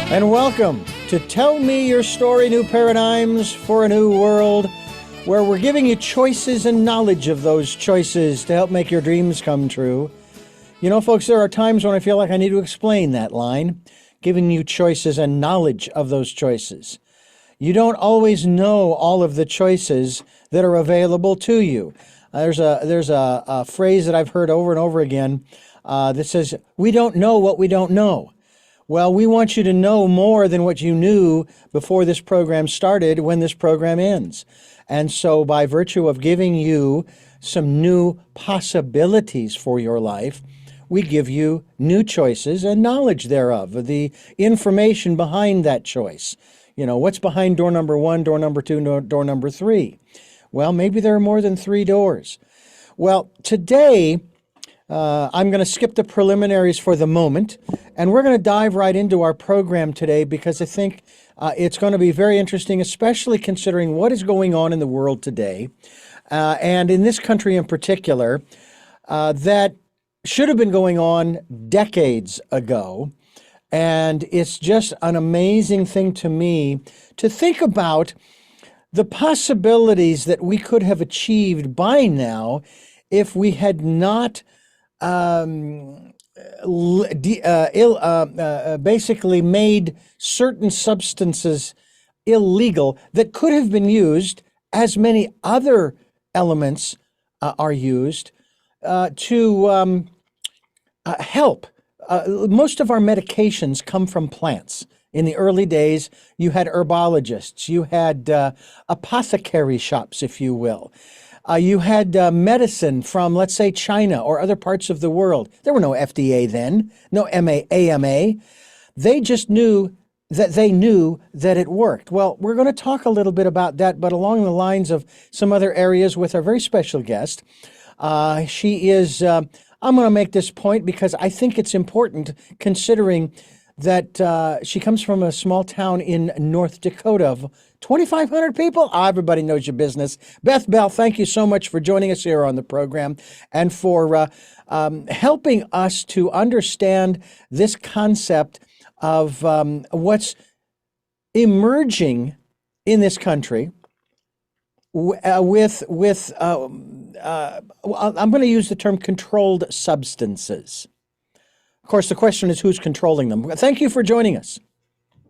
And welcome to Tell Me Your Story, New Paradigms for a New World, where we're giving you choices and knowledge of those choices to help make your dreams come true. You know, folks, there are times when I feel like I need to explain that line, giving you choices and knowledge of those choices. You don't always know all of the choices that are available to you. There's a phrase that I've heard over and over again that says, we don't know what we don't know. Well, we want you to know more than what you knew before this program started when this program ends. And so by virtue of giving you some new possibilities for your life, we give you new choices and knowledge thereof, the information behind that choice. You know, what's behind door number 1, door number 2, door number 3? Well, maybe there are more than 3 doors. Well, today, I'm going to skip the preliminaries for the moment, and we're going to dive right into our program today because I think it's going to be very interesting, especially considering what is going on in the world today, and in this country in particular, that should have been going on decades ago. And it's just an amazing thing to me to think about the possibilities that we could have achieved by now if we had not basically made certain substances illegal that could have been used, as many other elements are used, to help. Most of our medications come from plants. In the early days, you had herbologists, you had apothecary shops, if you will. You had medicine from, let's say, China or other parts of the world. There were no FDA then, no AMA. They just knew that it worked. Well, we're going to talk a little bit about that, but along the lines of some other areas with our very special guest. She is, I'm going to make this point because I think it's important considering that she comes from a small town in North Dakota of 2,500 people. Everybody knows your business. Beth Bell, thank you so much for joining us here on the program and for helping us to understand this concept of what's emerging in this country with I'm going to use the term controlled substances. Of course, the question is who's controlling them. Thank you for joining us.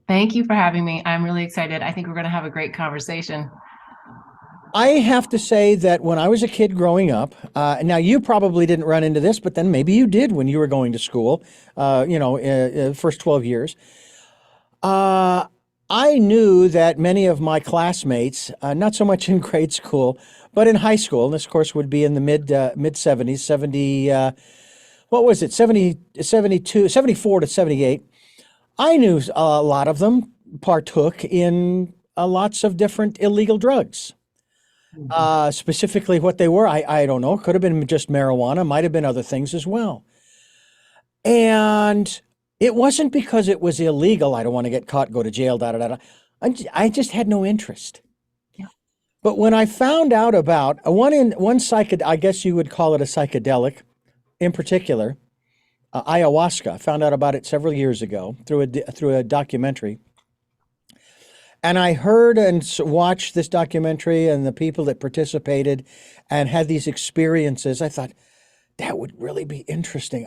Thank you for having me. I'm really excited. I think we're going to have a great conversation. I have to say that when I was a kid growing up, now you probably didn't run into this, but then maybe you did when you were going to school, first 12 years. I knew that many of my classmates, not so much in grade school, but in high school, and this of course would be in the mid 70s, 70, what was it, 70, 72, 74 to 78. I knew a lot of them partook in lots of different illegal drugs. Specifically what they were, I don't know. Could have been just marijuana, might have been other things as well. And it wasn't because it was illegal. I don't want to get caught, go to jail, I just had no interest. Yeah. But when I found out about I guess you would call it a psychedelic in particular, ayahuasca. I found out about it several years ago through a documentary. And I heard and watched this documentary and the people that participated and had these experiences. I thought, that would really be interesting.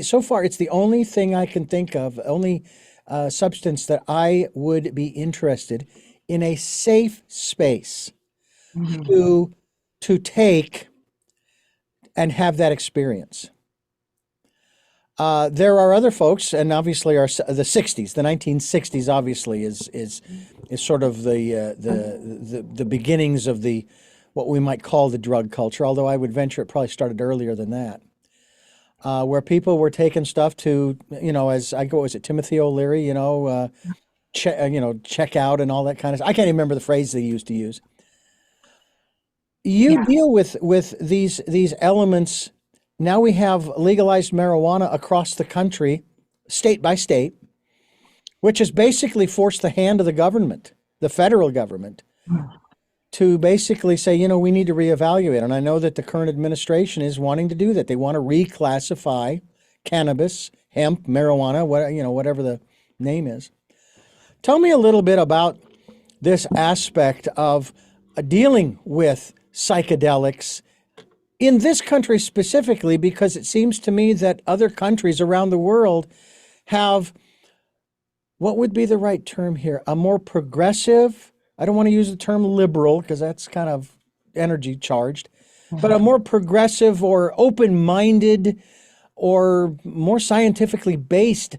So far, it's the only thing I can think of, only substance that I would be interested in a safe space to take and have that experience. There are other folks, and obviously the 60s, the 1960s, obviously is sort of the beginnings of what we might call the drug culture. Although I would venture it probably started earlier than that, where people were taking stuff to, as I go, was it Timothy O'Leary, check out and all that kind of stuff. I can't even remember the phrase they used to use. You deal with these elements. Now we have legalized marijuana across the country, state by state, which has basically forced the hand of the government, the federal government, to basically say, we need to reevaluate. And I know that the current administration is wanting to do that. They want to reclassify cannabis, hemp, marijuana, whatever name is. Tell me a little bit about this aspect of dealing with psychedelics in this country specifically, because it seems to me that other countries around the world have, what would be the right term here? A more progressive, I don't want to use the term liberal because that's kind of energy charged, but a more progressive or open minded or more scientifically based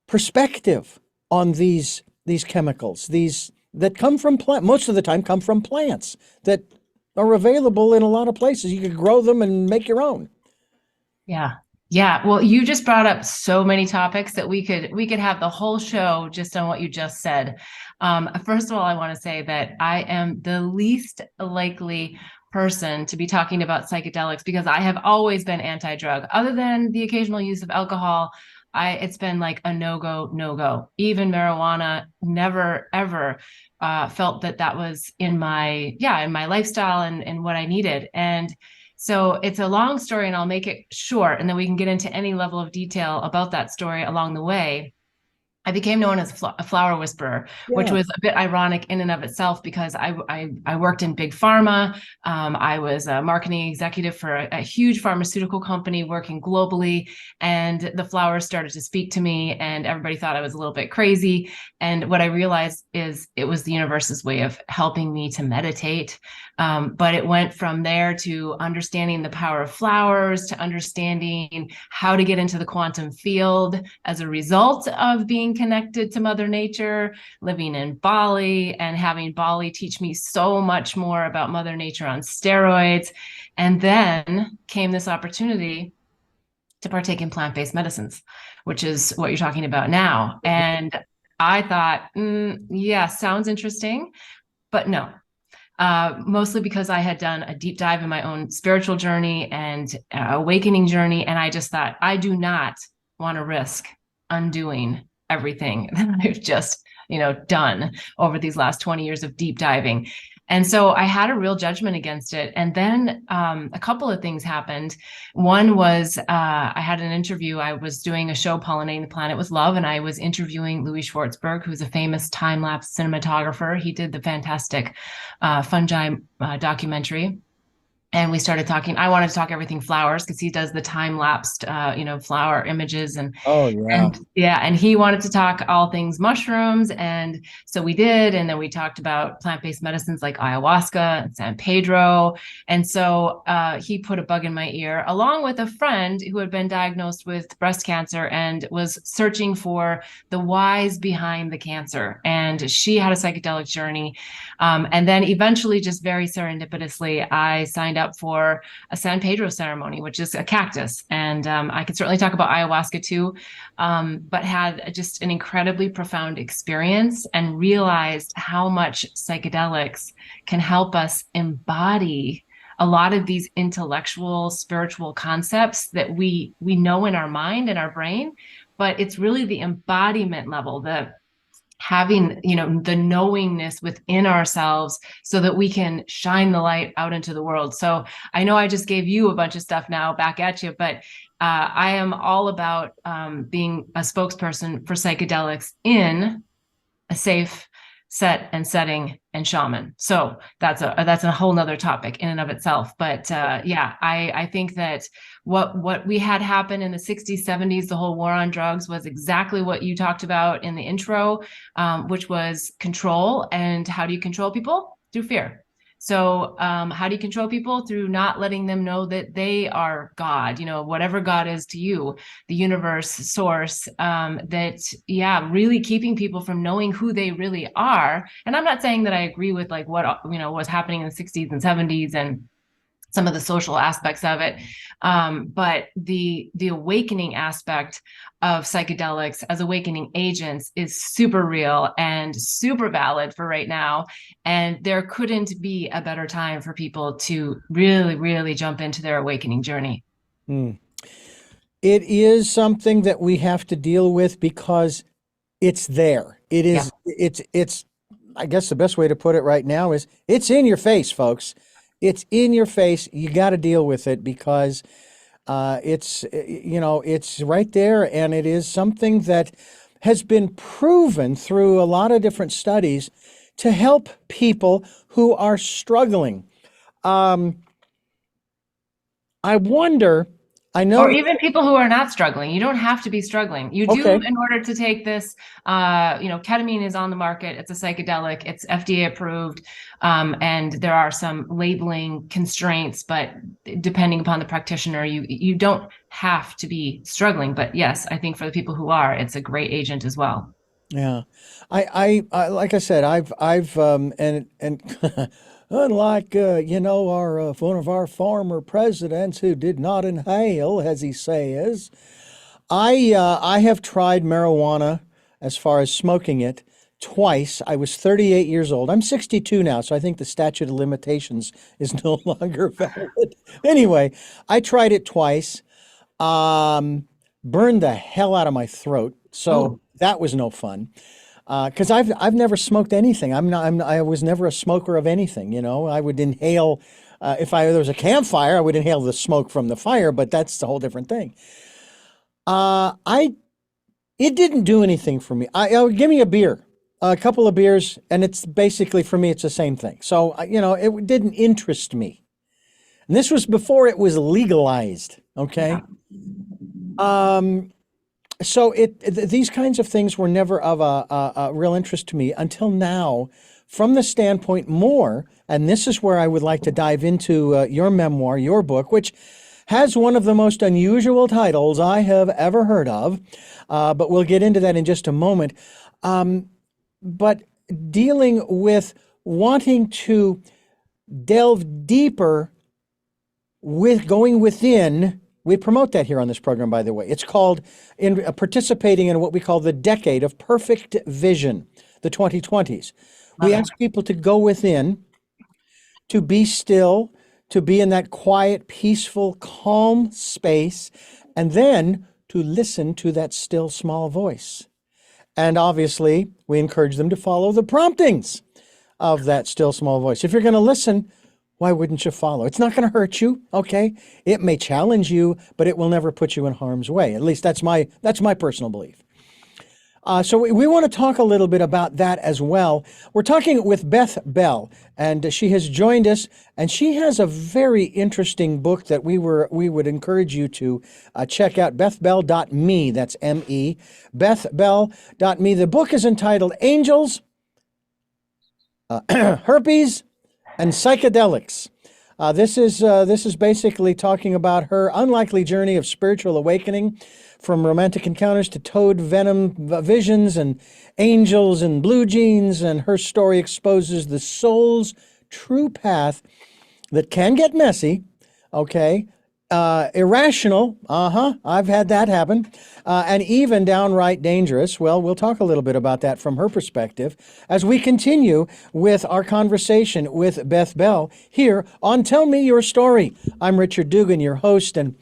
perspective on these chemicals, these that come from plant, most of the time come from plants that are available in a lot of places. You could grow them and make your own. Yeah. Yeah. Well, you just brought up so many topics that we could have the whole show just on what you just said. First of all, I want to say that I am the least likely person to be talking about psychedelics because I have always been anti-drug. Other than the occasional use of alcohol, it's been like a no-go, no-go. Even marijuana, never ever felt that that was in my lifestyle and what I needed. And so it's a long story, and I'll make it short, and then we can get into any level of detail about that story along the way. I became known as a flower whisperer, which Yeah. was a bit ironic in and of itself because I worked in big pharma. I was a marketing executive for a huge pharmaceutical company working globally, and the flowers started to speak to me, and everybody thought I was a little bit crazy. And what I realized is it was the universe's way of helping me to meditate. But it went from there to understanding the power of flowers, to understanding how to get into the quantum field as a result of being connected to Mother Nature, living in Bali and having Bali teach me so much more about Mother Nature on steroids. And then came this opportunity to partake in plant-based medicines, which is what you're talking about now. And I thought, yeah, sounds interesting, but no, mostly because I had done a deep dive in my own spiritual journey and awakening journey. And I just thought, I do not want to risk undoing everything that I've just, done over these last 20 years of deep diving. And so I had a real judgment against it. And then a couple of things happened. One was I had an interview. I was doing a show, Pollinating the Planet with Love, and I was interviewing Louis Schwartzberg, who's a famous time-lapse cinematographer. He did the fantastic fungi documentary. And we started talking. I wanted to talk everything flowers because he does the time-lapsed, flower images Oh, yeah. and yeah, and he wanted to talk all things mushrooms. And so we did. And then we talked about plant-based medicines like ayahuasca and San Pedro. And so he put a bug in my ear, along with a friend who had been diagnosed with breast cancer and was searching for the whys behind the cancer. And she had a psychedelic journey. And then eventually, just very serendipitously, I signed up for a San Pedro ceremony, which is a cactus. And I could certainly talk about ayahuasca too, but had just an incredibly profound experience and realized how much psychedelics can help us embody a lot of these intellectual, spiritual concepts that we know in our mind and our brain, but it's really the embodiment level, the having the knowingness within ourselves so that we can shine the light out into the world. So I know I just gave you a bunch of stuff now back at you, but I am all about being a spokesperson for psychedelics in a safe set and setting and shaman. So that's a whole nother topic in and of itself. But I think that what we had happen in the 60s, 70s, the whole war on drugs was exactly what you talked about in the intro, which was control. And how do you control people? Through fear. So how do you control people? Through not letting them know that they are God, whatever God is to you, the universe, source, really keeping people from knowing who they really are. And I'm not saying that I agree with like what, was happening in the 60s and 70s and some of the social aspects of it. But the awakening aspect of psychedelics as awakening agents is super real and super valid for right now. And there couldn't be a better time for people to really, really jump into their awakening journey. Mm. It is something that we have to deal with because it's there. It Yeah. is, it's, I guess the best way to put it right now is it's in your face, folks. It's in your face. You got to deal with it because it's right there, and it is something that has been proven through a lot of different studies to help people who are struggling. Um, I wonder, I Or know, even people who are not struggling. You don't have to be struggling. You do, okay, in order to take this, ketamine is on the market. It's a psychedelic. It's FDA approved. And there are some labeling constraints, but depending upon the practitioner, you don't have to be struggling. But yes, I think for the people who are, it's a great agent as well. yeah. I like I said, and unlike, our, one of our former presidents who did not inhale, as he says, I have tried marijuana as far as smoking it twice. I was 38 years old. I'm 62 now, so I think the statute of limitations is no longer valid. Anyway, I tried it twice. Burned the hell out of my throat, so Oh, that was no fun. Because I've never smoked anything. I was never a smoker of anything. I would inhale. If there was a campfire, I would inhale the smoke from the fire, but that's a whole different thing. I It didn't do anything for me. Give me a beer, a couple of beers, and it's basically for me, it's the same thing. So it didn't interest me. And this was before it was legalized. Okay. yeah. Um, so these kinds of things were never of a real interest to me until now, from the standpoint more, and this is where I would like to dive into your memoir, your book, which has one of the most unusual titles I have ever heard of, but we'll get into that in just a moment. But dealing with wanting to delve deeper with going within. We promote that here on this program, by the way. It's called participating in what we call the decade of perfect vision, the 2020s. Love We it. ask people to go within, to be still, to be in that quiet, peaceful, calm space, and then to listen to that still small voice. And obviously, we encourage them to follow the promptings of that still small voice. If you're going to listen, why wouldn't you follow? It's not going to hurt you, okay? It may challenge you, but it will never put you in harm's way. At least that's my personal belief. So we want to talk a little bit about that as well. We're talking with Beth Bell, and she has joined us, and she has a very interesting book that we would encourage you to check out. BethBell.me. That's M-E. BethBell.me. The book is entitled Angels, Herpes and Psychedelics. This is basically talking about her unlikely journey of spiritual awakening, from romantic encounters to toad venom visions and angels and blue jeans, and her story exposes the soul's true path that can get messy, okay, irrational, I've had that happen, and even downright dangerous. Well, we'll talk a little bit about that from her perspective as we continue with our conversation with Beth Bell here on Tell Me Your Story. I'm Richard Dugan, your host, and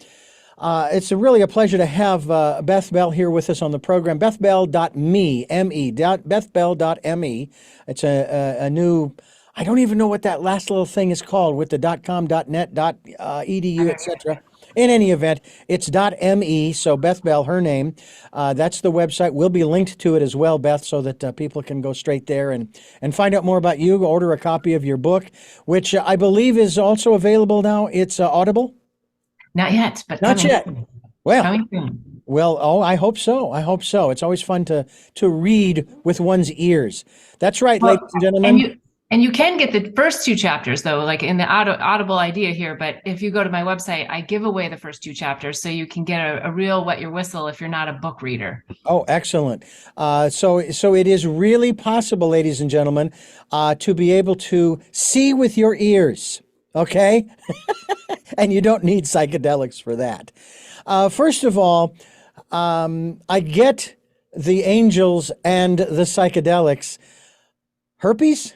it's really a pleasure to have Beth Bell here with us on the program. BethBell.me, M-E, BethBell.me. It's a new, I don't even know what that last little thing is called with the .com, .net, .edu, etc. In any event, it's .me, so Beth Bell, her name. That's the website. We'll be linked to it as well, Beth, so that people can go straight there and find out more about you, order a copy of your book, which I believe is also available now. It's Audible? Not yet, but Not coming. yet. Well, Coming soon. oh, I hope so. I hope so. It's always fun to read with one's ears. That's right, Well, ladies and gentlemen. and you can get the first two chapters though, like in the audible idea here. But if you go to my website, I give away the first two chapters, so you can get a real wet your whistle if you're not a book reader. Oh, excellent. So it is really possible, ladies and gentlemen, to be able to see with your ears. Okay, and you don't need psychedelics for that. First of all, I get the angels and the psychedelics. Herpes?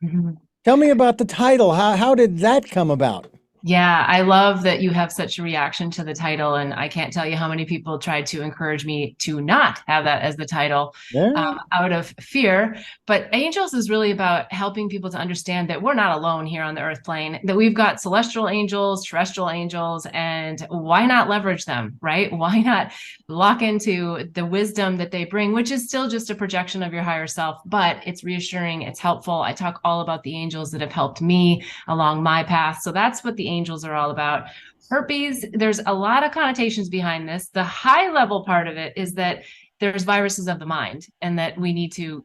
Mhm. Tell me about the title. How did that come about? Yeah, I love that you have such a reaction to the title, and I can't tell you how many people tried to encourage me to not have that as the title Yeah. out of fear. But Angels is really about helping people to understand that we're not alone here on the earth plane, that we've got celestial angels, terrestrial angels, and why not leverage them, right? Why not lock into the wisdom that they bring, which is still just a projection of your higher self, but it's reassuring, it's helpful. I talk all about the angels that have helped me along my path. So that's what the angels are all about. Herpes, there's a lot of connotations behind this. The high level part of it is that there's viruses of the mind, and that we need to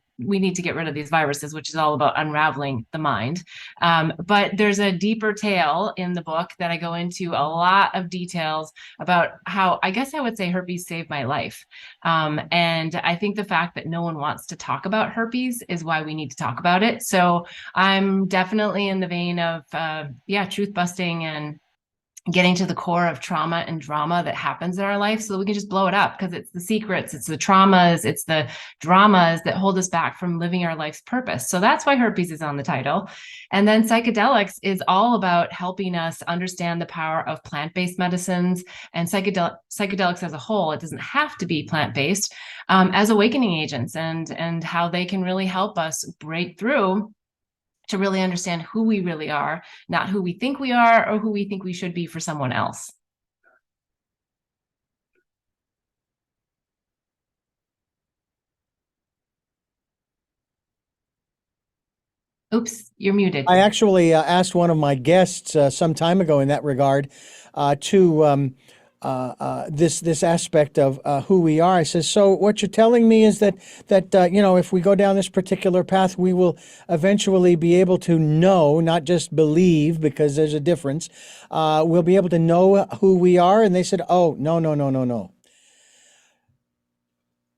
get rid of these viruses, which is all about unraveling the mind. But there's a deeper tale in the book that I go into a lot of details about how, I guess I would say, herpes saved my life. And I think the fact that no one wants to talk about herpes is why we need to talk about it. So I'm definitely in the vein of, truth busting and getting to the core of trauma and drama that happens in our life so that we can just blow it up, because it's the secrets, it's the traumas, it's the dramas that hold us back from living our life's purpose. So that's why herpes is on the title. And then psychedelics is all about helping us understand the power of plant-based medicines and psychedelics as a whole. It doesn't have to be plant-based, as awakening agents, and how they can really help us break through to really understand who we really are, not who we think we are or who we think we should be for someone else. Oops, you're muted. I actually asked one of my guests some time ago in that regard to this aspect of who we are. I says, so what you're telling me is that if we go down this particular path, we will eventually be able to know, not just believe, because there's a difference. We'll be able to know who we are. And they said, oh, no, no, no, no, no.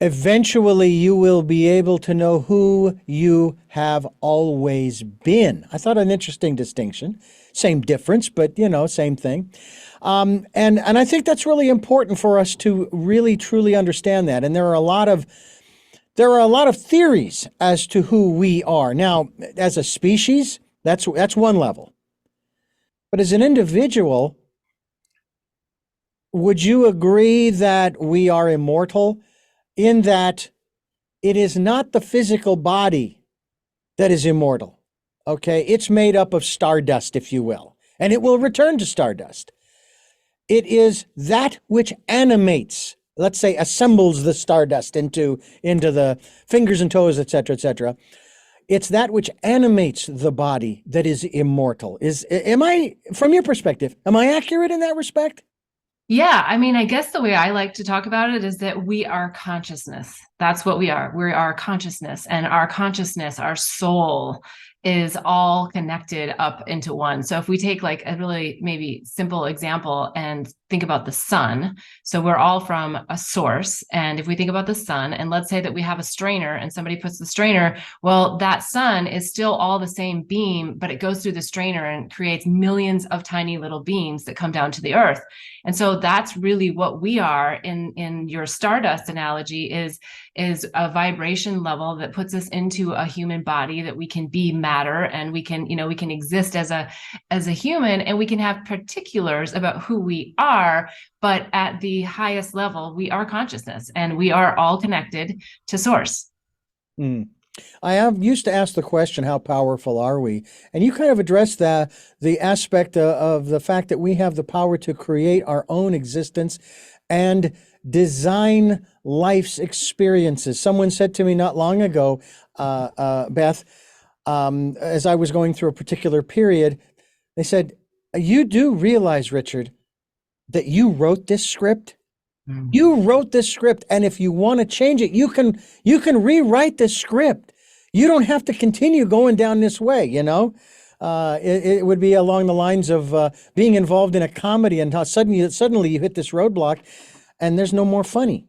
Eventually, you will be able to know who you have always been. I thought an interesting distinction. Same difference, but same thing. And I think that's really important for us to really truly understand that. And there are a lot of theories as to who we are. Now, as a species, that's one level. But as an individual, would you agree that we are immortal? In that it is not the physical body that is immortal. Okay. It's made up of stardust, if you will, and it will return to stardust. It is that which animates, let's say, assembles the stardust into the fingers and toes, et cetera, et cetera. It's that which animates the body that is immortal. From your perspective, am I accurate in that respect? Yeah, I mean, I guess the way I like to talk about it is that we are consciousness. That's what we are. We are consciousness, and our consciousness, our soul, is all connected up into one. So if we take like a really maybe simple example and think about the sun, so we're all from a source. And if we think about the sun, and let's say that we have a strainer and somebody puts the strainer, well, that sun is still all the same beam, but it goes through the strainer and creates millions of tiny little beams that come down to the earth. And so that's really what we are in your stardust analogy is a vibration level that puts us into a human body, that we can be matter, and we can exist as a human, and we can have particulars about who we are, but at the highest level, we are consciousness, and we are all connected to source. Mm. I have used to ask the question, how powerful are we? And you kind of addressed the aspect of the fact that we have the power to create our own existence and design life's experiences. Someone said to me not long ago, Beth, as I was going through a particular period, they said, you do realize, Richard, that you wrote this script? You wrote this script, and if you want to change it, you can rewrite this script. You don't have to continue going down this way, it would be along the lines of being involved in a comedy, and how suddenly you hit this roadblock and there's no more funny.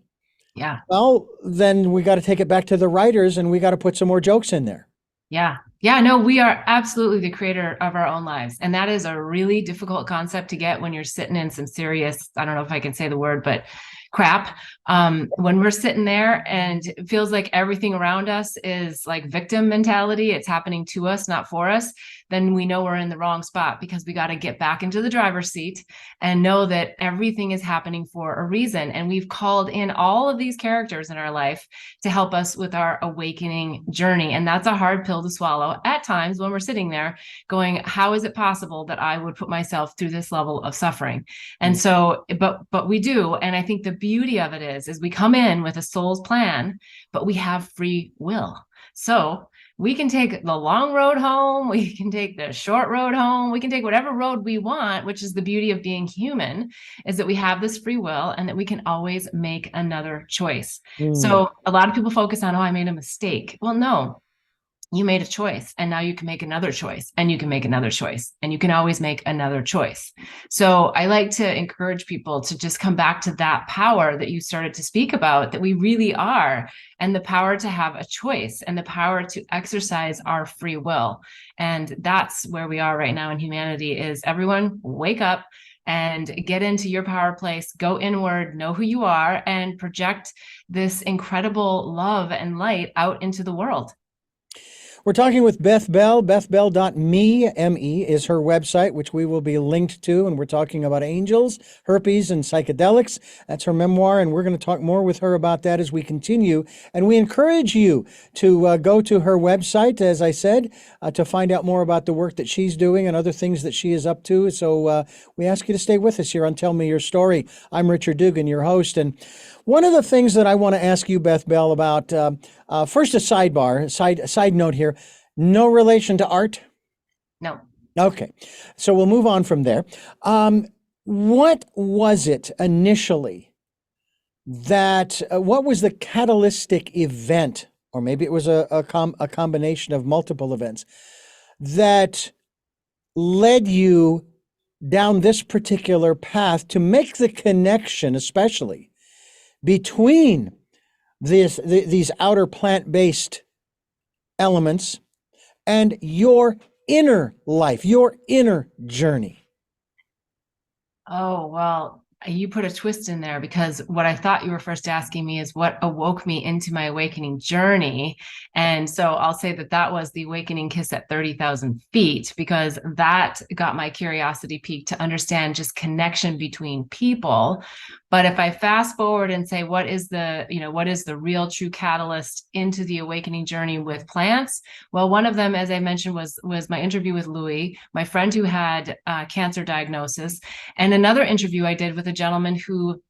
Yeah. Well, then we got to take it back to the writers, and we got to put some more jokes in there. Yeah. Yeah, no, we are absolutely the creator of our own lives. And that is a really difficult concept to get when you're sitting in some serious, I don't know if I can say the word, but crap. When we're sitting there and it feels like everything around us is like victim mentality, it's happening to us, not for us. then we know we're in the wrong spot, because we got to get back into the driver's seat and know that everything is happening for a reason. And we've called in all of these characters in our life to help us with our awakening journey. And that's a hard pill to swallow at times when we're sitting there going, how is it possible that I would put myself through this level of suffering? And so, but we do. And I think the beauty of it is we come in with a soul's plan, but we have free will. So we can take the long road home, we can take the short road home, we can take whatever road we want, which is the beauty of being human, is that we have this free will and that we can always make another choice. So a lot of people focus on, oh, I made a mistake. Well, no, you made a choice, and now you can make another choice, and you can make another choice, and you can always make another choice. So I like to encourage people to just come back to that power that you started to speak about, that we really are, and the power to have a choice and the power to exercise our free will. And that's where we are right now in humanity, is everyone wake up and get into your power place, go inward, know who you are, and project this incredible love and light out into the world. We're talking with Beth Bell. BethBell.me, M-E, is her website, which we will be linked to. And we're talking about angels, herpes, and psychedelics. That's her memoir. And we're going to talk more with her about that as we continue. And we encourage you to go to her website, as I said, to find out more about the work that she's doing and other things that she is up to. So we ask you to stay with us here on Tell Me Your Story. I'm Richard Dugan, your host. And one of the things that I want to ask you, Beth Bell, about, first a side note here, no relation to art? No. Okay, so we'll move on from there. What was it initially that, what was the catalytic event, or maybe it was a combination of multiple events, that led you down this particular path to make the connection, especially between these outer plant-based elements and your inner life, your inner journey? Oh, well, you put a twist in there, because what I thought you were first asking me is what awoke me into my awakening journey. And so I'll say that that was the awakening kiss at 30,000 feet, because that got my curiosity peaked to understand just connection between people. But if I fast forward and say, what is the real true catalyst into the awakening journey with plants? Well, one of them, as I mentioned, was my interview with Louis, my friend who had cancer diagnosis, and another interview I did with a gentleman who,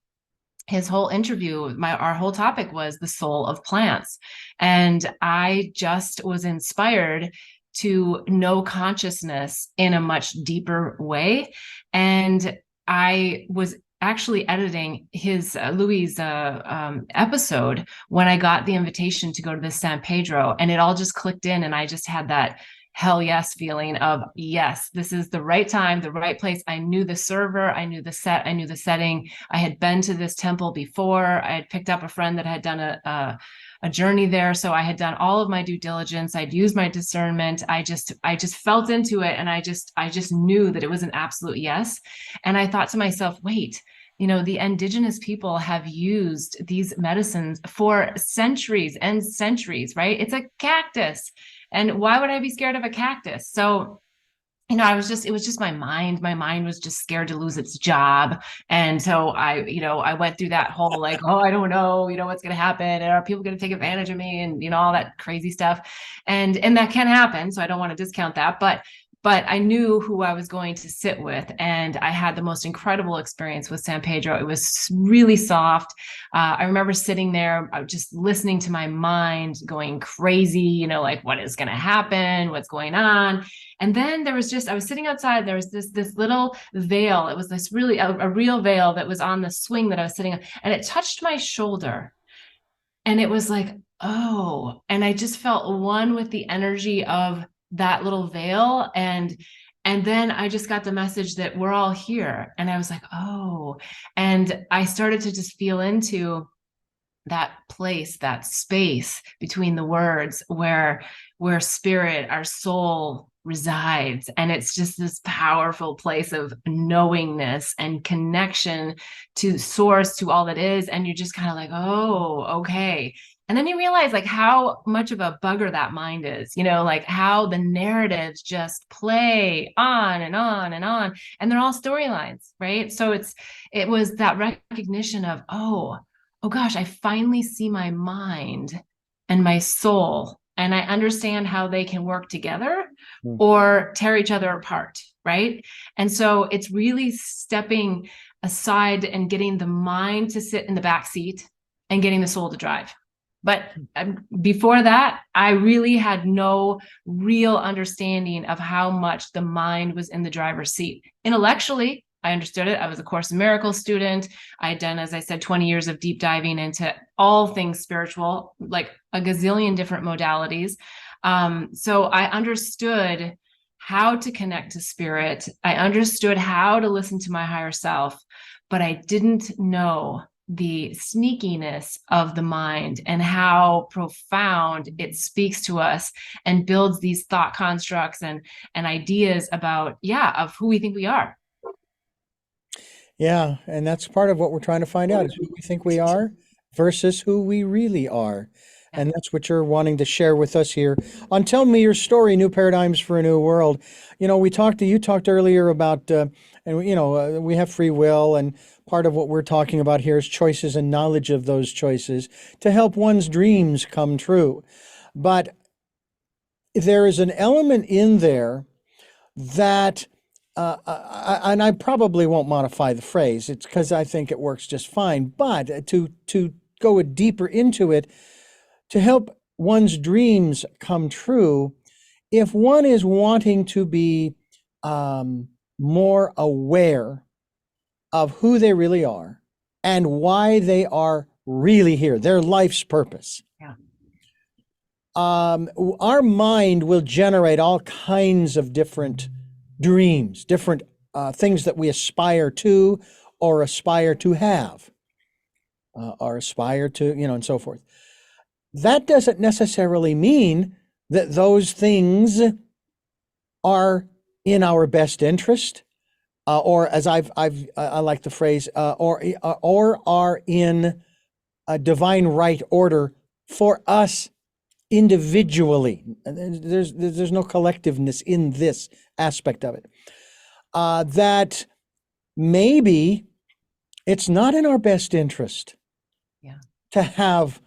his whole interview, our whole topic was the soul of plants. And I just was inspired to know consciousness in a much deeper way. And I was actually editing his Louis' episode when I got the invitation to go to this San Pedro, and it all just clicked in, and I just had that hell yes feeling of, yes, this is the right time, the right place. I knew the server, I knew the set, I knew the setting. I had been to this temple before. I had picked up a friend that had done a journey there. So I had done all of my due diligence. I'd used my discernment. I just felt into it. And I just knew that it was an absolute yes. And I thought to myself, wait, the indigenous people have used these medicines for centuries and centuries, right? It's a cactus. And why would I be scared of a cactus? So, it was just my mind. My mind was just scared to lose its job. And so I went through that whole like, oh, I don't know, what's going to happen. And are people going to take advantage of me? And, all that crazy stuff. And that can happen. So I don't want to discount that. But I knew who I was going to sit with. And I had the most incredible experience with San Pedro. It was really soft. I remember sitting there, just listening to my mind going crazy, like what is going to happen? What's going on? And then I was sitting outside. There was this little veil. It was this really, a real veil that was on the swing that I was sitting on, and it touched my shoulder. And it was like, oh, and I just felt one with the energy of that little veil. And then I just got the message that we're all here. And I was like, oh, and I started to just feel into that place, that space between the words where spirit, our soul resides. And it's just this powerful place of knowingness and connection to source, to all that is. And you're just kind of like, oh, okay. And then you realize like how much of a bugger that mind is, like how the narratives just play on and on and on. And they're all storylines, right? So it was that recognition of, oh gosh, I finally see my mind and my soul. And I understand how they can work together Mm. or tear each other apart, right? And so it's really stepping aside and getting the mind to sit in the back seat and getting the soul to drive. But before that, I really had no real understanding of how much the mind was in the driver's seat. Intellectually, I understood it. I was a Course in Miracles student. I had done, as I said, 20 years of deep diving into all things spiritual, like a gazillion different modalities. So I understood how to connect to spirit. I understood how to listen to my higher self, but I didn't know the sneakiness of the mind and how profound it speaks to us and builds these thought constructs and ideas about of who we think we are. Yeah, and that's part of what we're trying to find out is who we think we are versus who we really are. Yeah. And that's what you're wanting to share with us here on Tell Me Your Story, New Paradigms for a New World. You talked earlier about, we have free will, and part of what we're talking about here is choices and knowledge of those choices to help one's dreams come true. But there is an element in there that and I probably won't modify the phrase. It's because I think it works just fine. But to go deeper into it, to help one's dreams come true, if one is wanting to be more aware of who they really are and why they are really here, their life's purpose. Yeah. Our mind will generate all kinds of different dreams, different things that we aspire to or aspire to have or aspire to, and so forth. That doesn't necessarily mean that those things are in our best interest, or as I like the phrase, or are in a divine right order for us individually. There's no collectiveness in this aspect of it. That maybe it's not in our best interest to have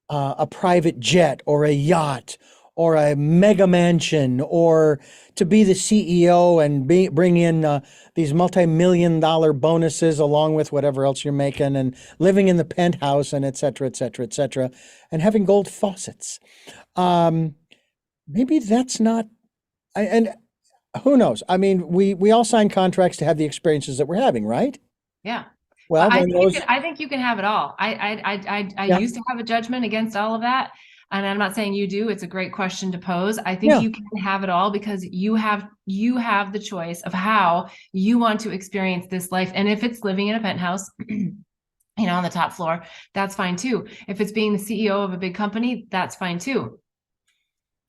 a private jet or a yacht or a mega mansion or to be the CEO and bring in these multi-million-dollar bonuses along with whatever else you're making and living in the penthouse and et cetera, et cetera, et cetera, and having gold faucets. Maybe that's not, and who knows? I mean, we all sign contracts to have the experiences that we're having, right? Yeah. Well, I then think those, I think you can have it all. I yeah, used to have a judgment against all of that. And I'm not saying you do. It's a great question to pose. I think yeah, you can have it all because you have the choice of how you want to experience this life. And if it's living in a penthouse, on the top floor, that's fine too. If it's being the CEO of a big company, that's fine too.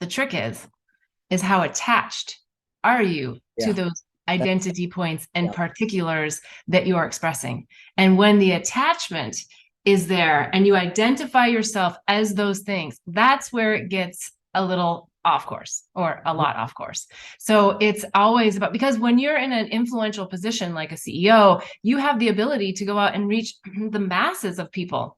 The trick is how attached are you to yeah, those identity points and yeah, particulars that you are expressing. And when the attachment is there and you identify yourself as those things, that's where it gets a little off course or a lot off course. So it's always about, because when you're in an influential position like a CEO, you have the ability to go out and reach the masses of people.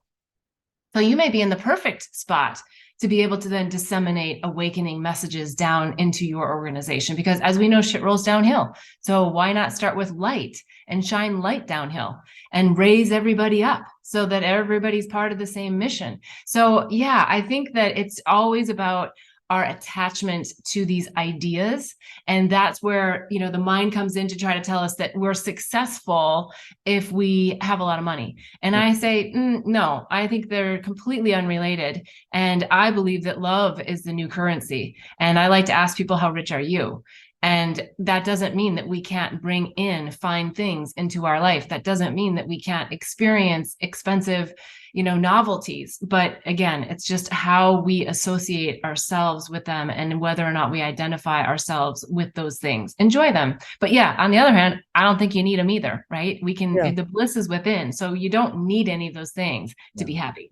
So you may be in the perfect spot to be able to then disseminate awakening messages down into your organization. Because as we know, shit rolls downhill. So why not start with light and shine light downhill and raise everybody up so that everybody's part of the same mission? So yeah, I think that it's always about our attachment to these ideas. And that's where, the mind comes in to try to tell us that we're successful if we have a lot of money. And I say, no, I think they're completely unrelated. And I believe that love is the new currency. And I like to ask people, how rich are you? And that doesn't mean that we can't bring in fine things into our life. That doesn't mean that we can't experience expensive, novelties. But again, it's just how we associate ourselves with them and whether or not we identify ourselves with those things. Enjoy them. But yeah, on the other hand, I don't think you need them either, right? yeah. The bliss is within. So you don't need any of those things to be happy.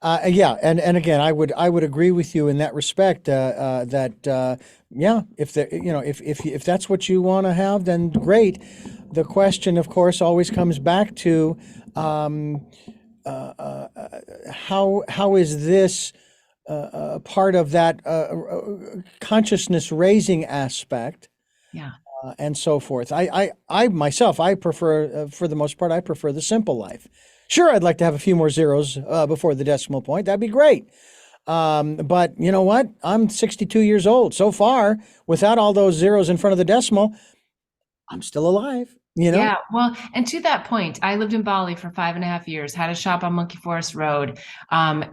Yeah, and again, I would agree with you in that respect. That yeah, if the you know if that's what you want to have, then great. The question, of course, always comes back to um, how is this part of that consciousness raising aspect Yeah. and so forth. I myself, I prefer, for the most part, I prefer the simple life. Sure, I'd like to have a few more zeros before the decimal point. That'd be great. But you know what? I'm 62 years old. So far, without all those zeros in front of the decimal, I'm still alive, you know? Yeah, well, and to that point, I lived in Bali for 5.5 years, had a shop on Monkey Forest Road,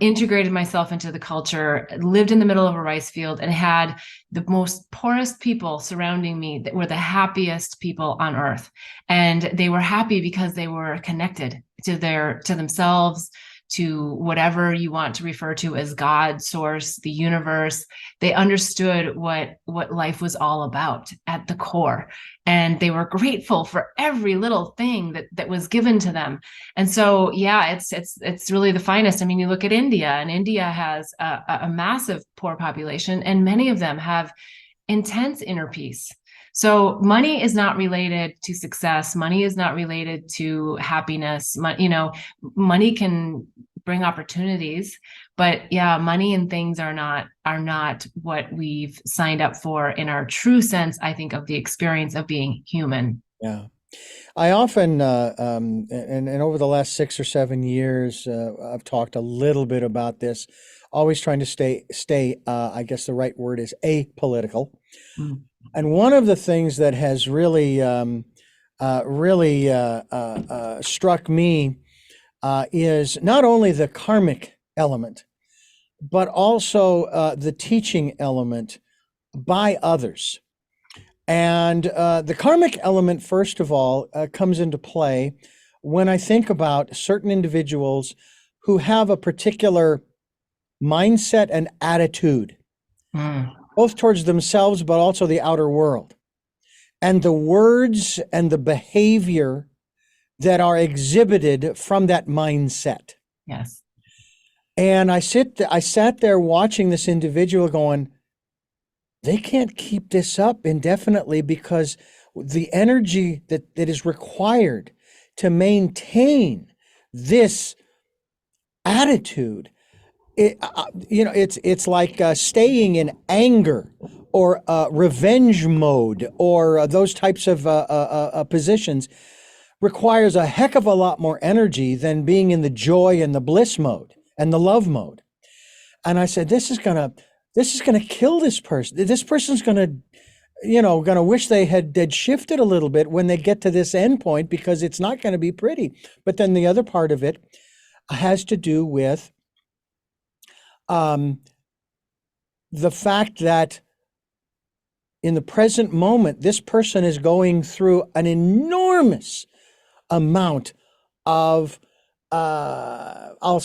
integrated myself into the culture, lived in the middle of a rice field, and had the most poorest people surrounding me that were the happiest people on earth. And they were happy because they were connected to themselves, to whatever you want to refer to as God, source, the universe. They understood what life was all about at the core, and they were grateful for every little thing that was given to them. And so yeah, it's really the finest. I mean, you look at India, and India has a massive poor population, and many of them have intense inner peace. So money is not related to success. Money is not related to happiness. Money can bring opportunities, but yeah, money and things are not what we've signed up for in our true sense, I think, of the experience of being human. Yeah. I often, and over the last 6 or 7 years, I've talked a little bit about this, always trying to stay, I guess the right word is apolitical. Mm. And one of the things that has really, struck me is not only the karmic element, but also the teaching element by others. And the karmic element, first of all, comes into play when I think about certain individuals who have a particular mindset and attitude, Mm. both towards themselves, but also the outer world. And the words and the behavior that are exhibited from that mindset. Yes. And I sat there watching this individual going, they can't keep this up indefinitely because the energy that is required to maintain this attitude, it's like staying in anger or revenge mode or those types of positions requires a heck of a lot more energy than being in the joy and the bliss mode and the love mode. And I said, this is gonna kill this person. This person's gonna wish they had shifted a little bit when they get to this end point because it's not going to be pretty. But then the other part of it has to do with um, the fact that in the present moment, this person is going through an enormous amount of I'll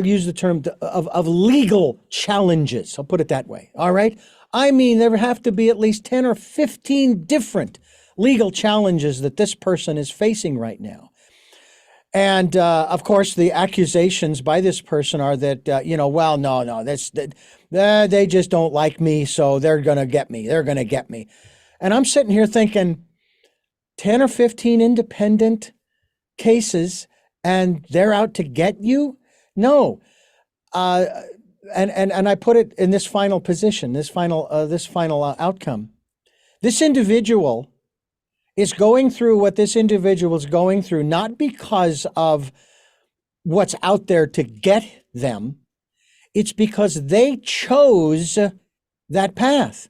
use the term of legal challenges. I'll put it that way. All right. I mean, there have to be at least 10 or 15 different legal challenges that this person is facing right now. And of course, the accusations by this person are that, well, no, they just don't like me, so they're going to get me. They're going to get me. And I'm sitting here thinking 10 or 15 independent cases and they're out to get you? No. And I put it in this final position, this final outcome. This individual is going through what this individual is going through, not because of what's out there to get them. It's because they chose that path.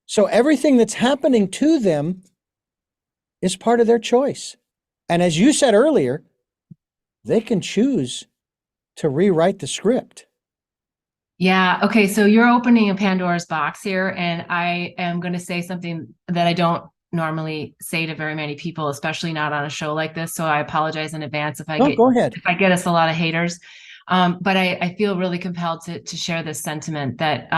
So everything that's happening to them is part of their choice. And as you said earlier, they can choose to rewrite the script. Yeah. Okay. So you're opening a Pandora's box here, and I am going to say something that I don't normally say to very many people, especially not on a show like this. So I apologize in advance if I No, go ahead. us a lot of haters. But I feel really compelled to share this sentiment that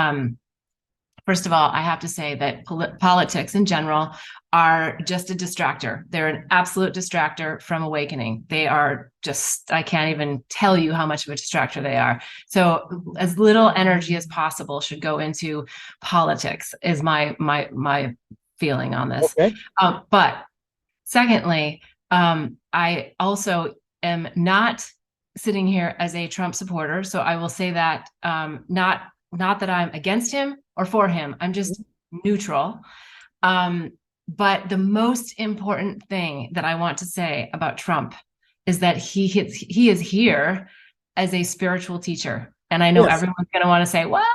First of all, I have to say that politics in general are just a distractor. They're an absolute distractor from awakening. They are just, I can't even tell you how much of a distractor they are. So as little energy as possible should go into politics is my feeling on this. Okay. But secondly, I also am not sitting here as a Trump supporter. So I will say that not that I'm against him or for him. I'm just neutral. But the most important thing that I want to say about Trump is that he is here as a spiritual teacher. And I know Yes. everyone's going to want to say, what?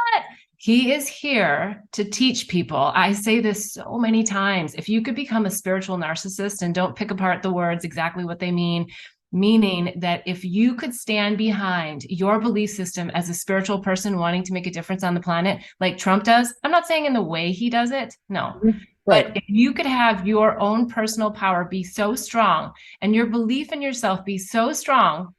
He is here to teach people. I say this so many times. If you could become a spiritual narcissist and don't pick apart the words exactly what they mean, meaning that if you could stand behind your belief system as a spiritual person wanting to make a difference on the planet, like Trump does, I'm not saying in the way he does it, no. Right. But if you could have your own personal power be so strong and your belief in yourself be so strong,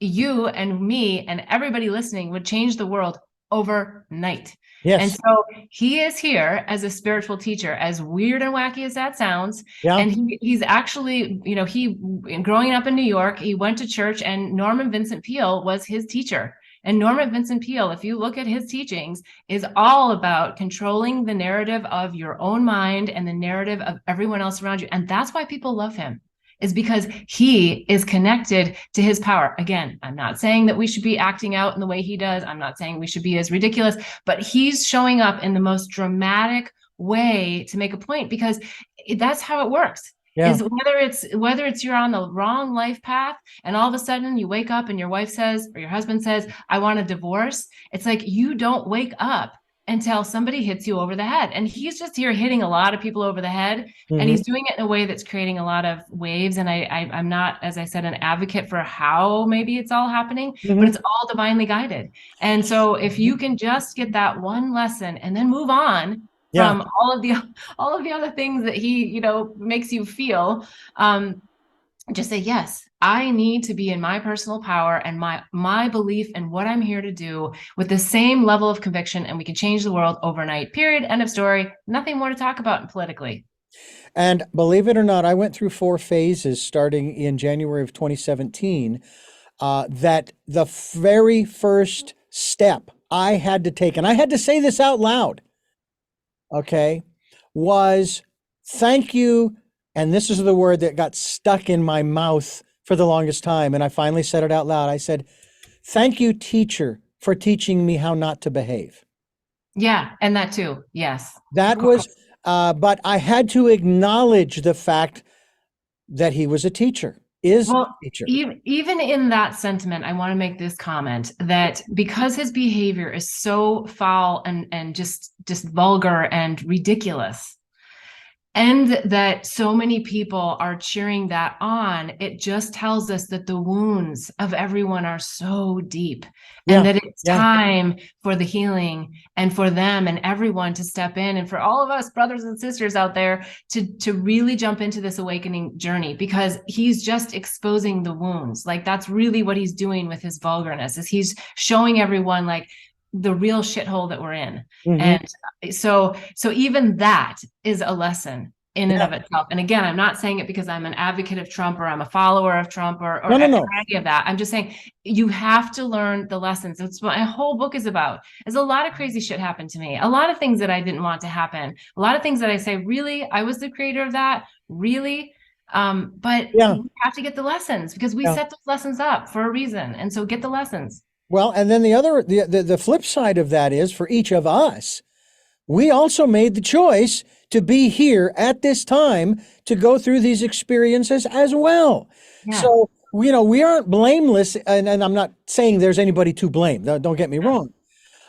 you and me and everybody listening would change the world overnight. Yes. And so he is here as a spiritual teacher, as weird and wacky as that sounds. Yeah. And he's actually, he growing up in New York, he went to church, and Norman Vincent Peale was his teacher. And Norman Vincent Peale, if you look at his teachings, is all about controlling the narrative of your own mind and the narrative of everyone else around you. And that's why people love him, is because he is connected to his power. Again, I'm not saying that we should be acting out in the way he does. I'm not saying we should be as ridiculous, but he's showing up in the most dramatic way to make a point, because that's how it works. Yeah. Is whether it's you're on the wrong life path and all of a sudden you wake up and your wife says, or your husband says, I want a divorce. It's like, you don't wake up until somebody hits you over the head. And he's just here hitting a lot of people over the head. And he's doing it in a way that's creating a lot of waves. And I'm not, as I said, an advocate for how maybe it's all happening, but it's all divinely guided. And so if you can just get that one lesson and then move on from all of the other things that he, makes you feel, just say, yes, I need to be in my personal power and my belief in what I'm here to do with the same level of conviction, and we can change the world overnight. Period. End of story. Nothing more to talk about politically. And believe it or not, I went through 4 phases starting in January of 2017, that the very first step I had to take, and I had to say this out loud, okay, was thank you. And this is the word that got stuck in my mouth for the longest time. And I finally said it out loud. I said, thank you, teacher, for teaching me how not to behave. Yeah. And that too. Yes. That was, but I had to acknowledge the fact that he was a teacher, a teacher. Even in that sentiment, I want to make this comment that because his behavior is so foul and just vulgar and ridiculous, and that so many people are cheering that on, it just tells us that the wounds of everyone are so deep, and that it's time for the healing and for them and everyone to step in, and for all of us brothers and sisters out there to really jump into this awakening journey, because he's just exposing the wounds. Like, that's really what he's doing with his vulgarness, is he's showing everyone like the real shithole that we're in. And so even that is a lesson in and of itself. And again, I'm not saying it because I'm an advocate of Trump or I'm a follower of Trump or any of that. I'm just saying you have to learn the lessons. That's what my whole book is about. Is a lot of crazy shit happened to me. A lot of things that I didn't want to happen. A lot of things that I say, really, I was the creator of that? Really? But we have to get the lessons, because we set those lessons up for a reason. And so get the lessons. Well, and then the flip side of that is, for each of us, we also made the choice to be here at this time to go through these experiences as well. Yeah. So, we aren't blameless, and I'm not saying there's anybody to blame. Don't get me wrong.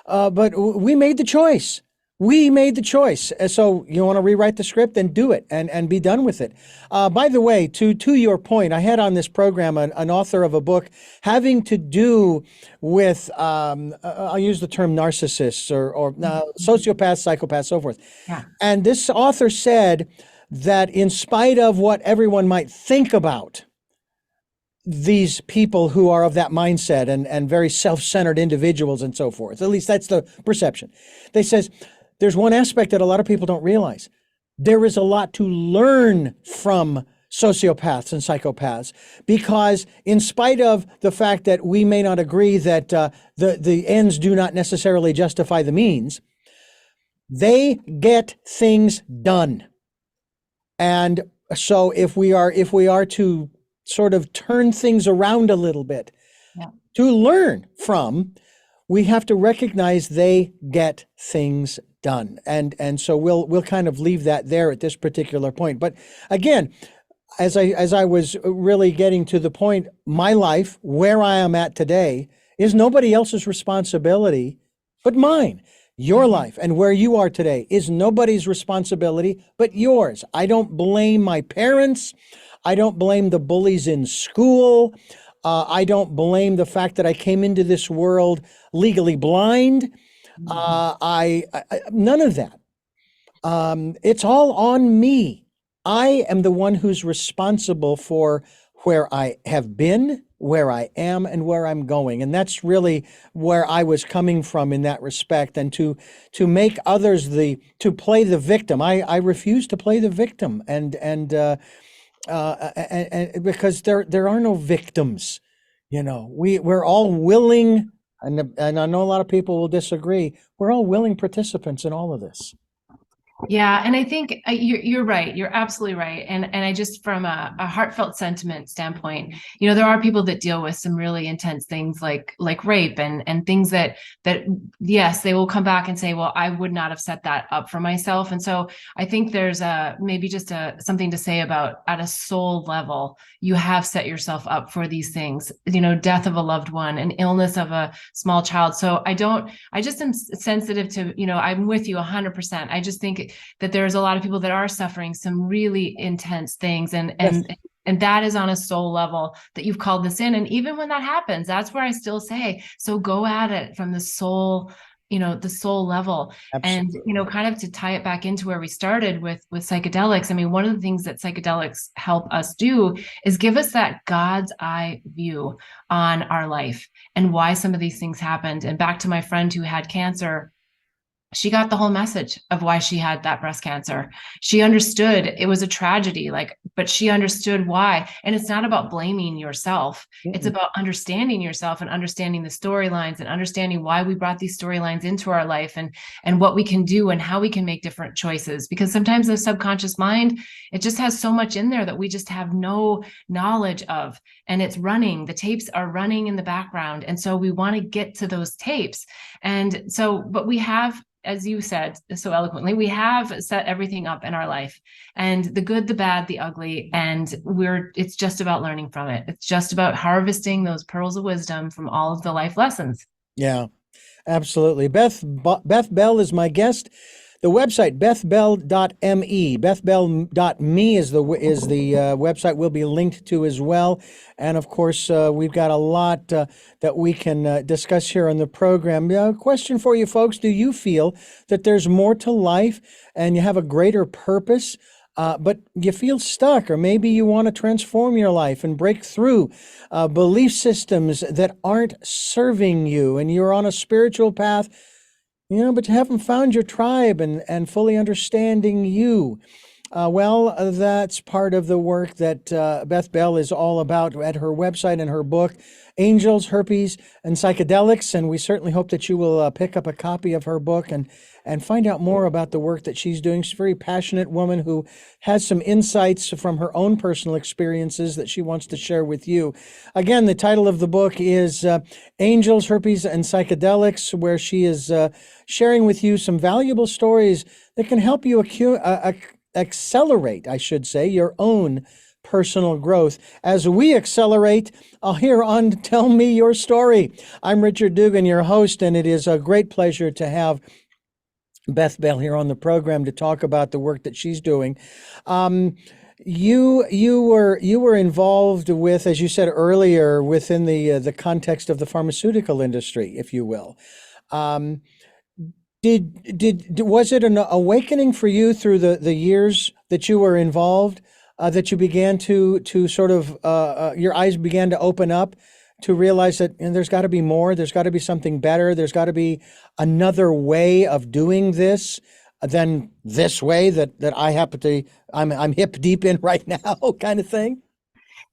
But we made the choice. We made the choice. So you want to rewrite the script, then do it and be done with it. By the way, to your point, I had on this program an author of a book having to do with, I'll use the term narcissists or sociopaths, psychopaths, so forth. Yeah. And this author said that in spite of what everyone might think about these people who are of that mindset and very self-centered individuals and so forth. At least that's the perception. They says there's one aspect that a lot of people don't realize. There is a lot to learn from sociopaths and psychopaths, because in spite of the fact that we may not agree that the ends do not necessarily justify the means, they get things done. And so if we are to sort of turn things around a little bit, Yeah. to learn from, we have to recognize they get things done. And so we'll kind of leave that there at this particular point. But again, as I was really getting to the point, my life, where I am at today, is nobody else's responsibility but mine. Your life and where you are today is nobody's responsibility but yours. I don't blame my parents. I don't blame the bullies in school. I don't blame the fact that I came into this world legally blind. None of that. It's all on me. I am the one who's responsible for where I have been, where I am, and where I'm going. And that's really where I was coming from in that respect. And to make others to play the victim. I refuse to play the victim. And because there are no victims. We're all willing, and I know a lot of people will disagree. We're all willing participants in all of this. Yeah, and I think you're right. You're absolutely right. And I just, from a heartfelt sentiment standpoint, there are people that deal with some really intense things like rape and things that yes, they will come back and say, well, I would not have set that up for myself. And so I think there's maybe just something to say about, at a soul level, you have set yourself up for these things. Death of a loved one, an illness of a small child. So I just am sensitive to, I'm with you 100%. I just think that there's a lot of people that are suffering some really intense things, and that is on a soul level that you've called this in. And even when that happens, that's where I still say, so go at it from the soul, the soul level. Absolutely. And kind of to tie it back into where we started with psychedelics. I mean, one of the things that psychedelics help us do is give us that God's eye view on our life and why some of these things happened. And back to my friend who had cancer, she got the whole message of why she had that breast cancer. She understood it was a tragedy, but she understood why. And it's not about blaming yourself. Mm-hmm. It's about understanding yourself and understanding the storylines and understanding why we brought these storylines into our life and what we can do and how we can make different choices. Because sometimes the subconscious mind, it just has so much in there that we just have no knowledge of. And it's running, the tapes are running in the background. And so we want to get to those tapes. And so, but we have, as you said so eloquently, we have set everything up in our life, and the good, the bad, the ugly, and it's just about learning from it. It's just about harvesting those pearls of wisdom from all of the life lessons. Yeah, absolutely. Beth Bell is my guest. The website, bethbell.me, bethbell.me is the website we'll be linked to as well. And of course, we've got a lot that we can discuss here on the program. Question for you folks: do you feel that there's more to life and you have a greater purpose, but you feel stuck, or maybe you want to transform your life and break through belief systems that aren't serving you, and you're on a spiritual path, but you haven't found your tribe and fully understanding you? That's part of the work that Beth Bell is all about at her website and her book, Angels, Herpes, and Psychedelics. And we certainly hope that you will pick up a copy of her book and find out more about the work that she's doing. She's a very passionate woman who has some insights from her own personal experiences that she wants to share with you. Again, the title of the book is Angels, Herpes, and Psychedelics, where she is sharing with you some valuable stories that can help you accelerate, I should say, your own personal growth as we accelerate here on Tell Me Your Story. I'm Richard Dugan, your host, and it is a great pleasure to have Beth Bell here on the program to talk about the work that she's doing. You were involved with, as you said earlier, within the context of the pharmaceutical industry, if you will. Was it an awakening for you through the years that you were involved? that you began to sort of your eyes began to open up to realize that there's got to be more, there's got to be something better, there's got to be another way of doing this than this way that I happen to I'm hip deep in right now, kind of thing?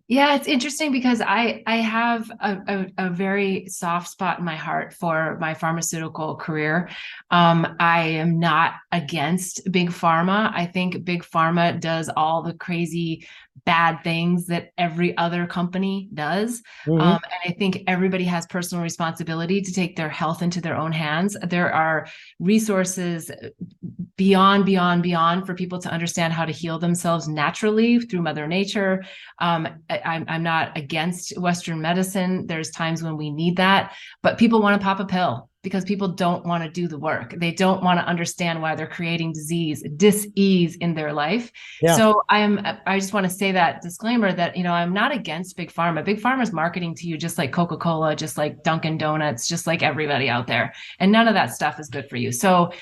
Yeah, it's interesting because I have a very soft spot in my heart for my pharmaceutical career. I am not against big pharma. I think big pharma does all the crazy bad things that every other company does. Hmm. And I think everybody has personal responsibility to take their health into their own hands. There are resources beyond for people to understand how to heal themselves naturally through Mother Nature. I'm not against Western medicine. There's times when we need that, but people want to pop a pill because people don't want to do the work. They don't want to understand why they're creating dis-ease in their life. Yeah. So I just want to say that disclaimer that, I'm not against big pharma. Big pharma is marketing to you just like Coca-Cola, just like Dunkin' Donuts, just like everybody out there. And none of that stuff is good for you. So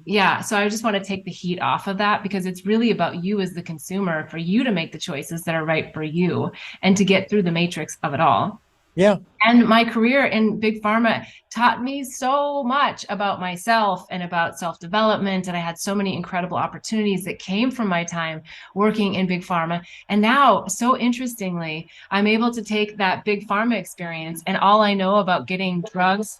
yeah, so I just want to take the heat off of that because it's really about you as the consumer, for you to make the choices that are right for you and to get through the matrix of it all. Yeah. And my career in big pharma taught me so much about myself and about self-development. And I had so many incredible opportunities that came from my time working in big pharma. And now, so interestingly, I'm able to take that big pharma experience and all I know about getting drugs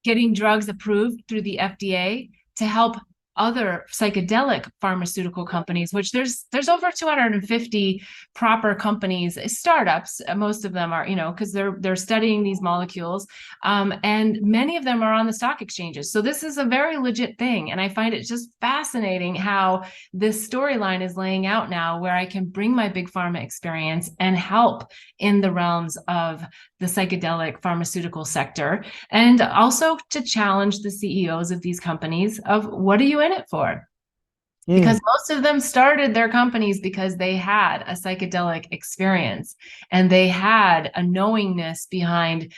approved through the FDA to help other psychedelic pharmaceutical companies, which there's over 250 proper companies, startups. Most of them are, because they're studying these molecules, and many of them are on the stock exchanges. So this is a very legit thing, and I find it just fascinating how this storyline is laying out now, where I can bring my big pharma experience and help in the realms of the psychedelic pharmaceutical sector, and also to challenge the CEOs of these companies of what are you in it for? Because most of them started their companies because they had a psychedelic experience and they had a knowingness behind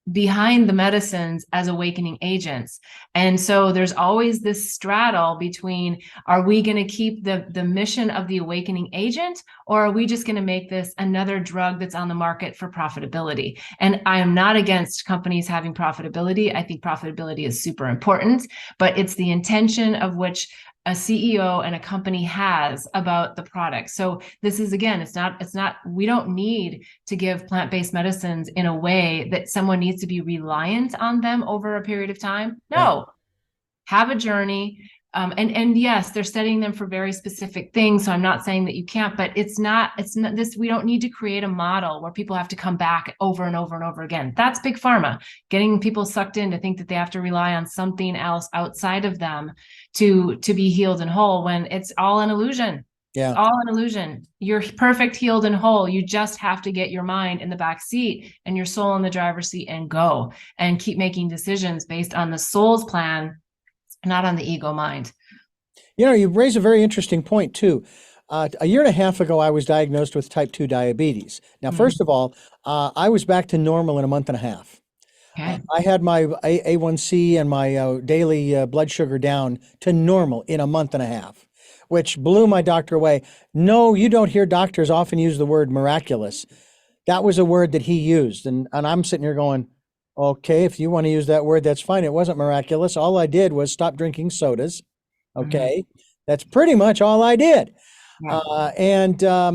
the medicines as awakening agents. And so there's always this straddle between, are we going to keep the mission of the awakening agent, or are we just going to make this another drug that's on the market for profitability? And I am not against companies having profitability. I think profitability is super important, but it's the intention of which a CEO and a company has about the product. So this is, again, it's not, we don't need to give plant-based medicines in a way that someone needs to be reliant on them over a period of time. No, have a journey. And yes, they're studying them for very specific things. So I'm not saying that you can't, but it's not this, we don't need to create a model where people have to come back over and over and over again. That's big pharma, getting people sucked in to think that they have to rely on something else outside of them to be healed and whole, when it's all an illusion. Yeah. It's all an illusion. You're perfect, healed, and whole. You just have to get your mind in the back seat and your soul in the driver's seat and go and keep making decisions based on the soul's plan, not on the ego mind. You raise a very interesting point too. A year and a half ago, I was diagnosed with type 2 diabetes. Now, first of all, I was back to normal in a month and a half. Okay. I had my A1C and my daily blood sugar down to normal in a month and a half, which blew my doctor away. No, you don't hear doctors often use the word miraculous. That was a word that he used. And I'm sitting here going, okay, if you want to use that word, that's fine. It wasn't miraculous. All I did was stop drinking sodas. Okay. That's pretty much all I did. Yeah.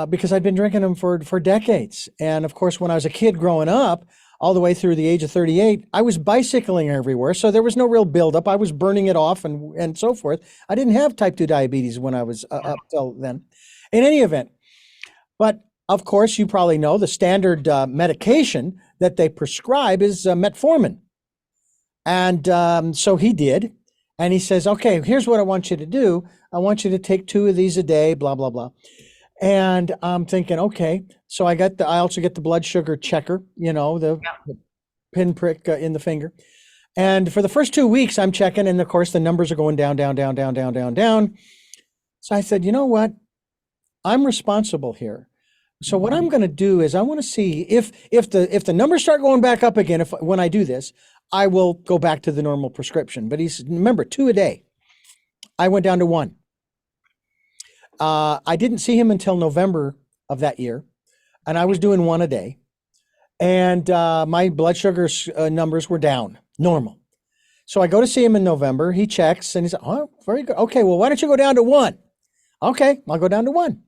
Because I'd been drinking them for decades. And of course, when I was a kid growing up, all the way through the age of 38, I was bicycling everywhere. So there was no real buildup. I was burning it off and so forth. I didn't have type 2 diabetes when I was up till then. In any event, but of course, you probably know the standard medication that they prescribe is metformin. And so he did. And he says, okay, here's what I want you to do. I want you to take 2 of these a day, blah, blah, blah. And I'm thinking, okay, so I also get the blood sugar checker, the pinprick in the finger. And for the first 2 weeks, I'm checking, and of course, the numbers are going down, down, down, down, down, down, down. So I said, you know what? I'm responsible here. So what I'm going to do is I want to see if the numbers start going back up again. When I do this, I will go back to the normal prescription. But he said, remember, 2 a day. I went down to 1. I didn't see him until November of that year, and I was doing one a day. And my blood sugar numbers were down, normal. So I go to see him in November. He checks and he's like, oh, very good. Okay, well, why don't you go down to one? Okay, I'll go down to one.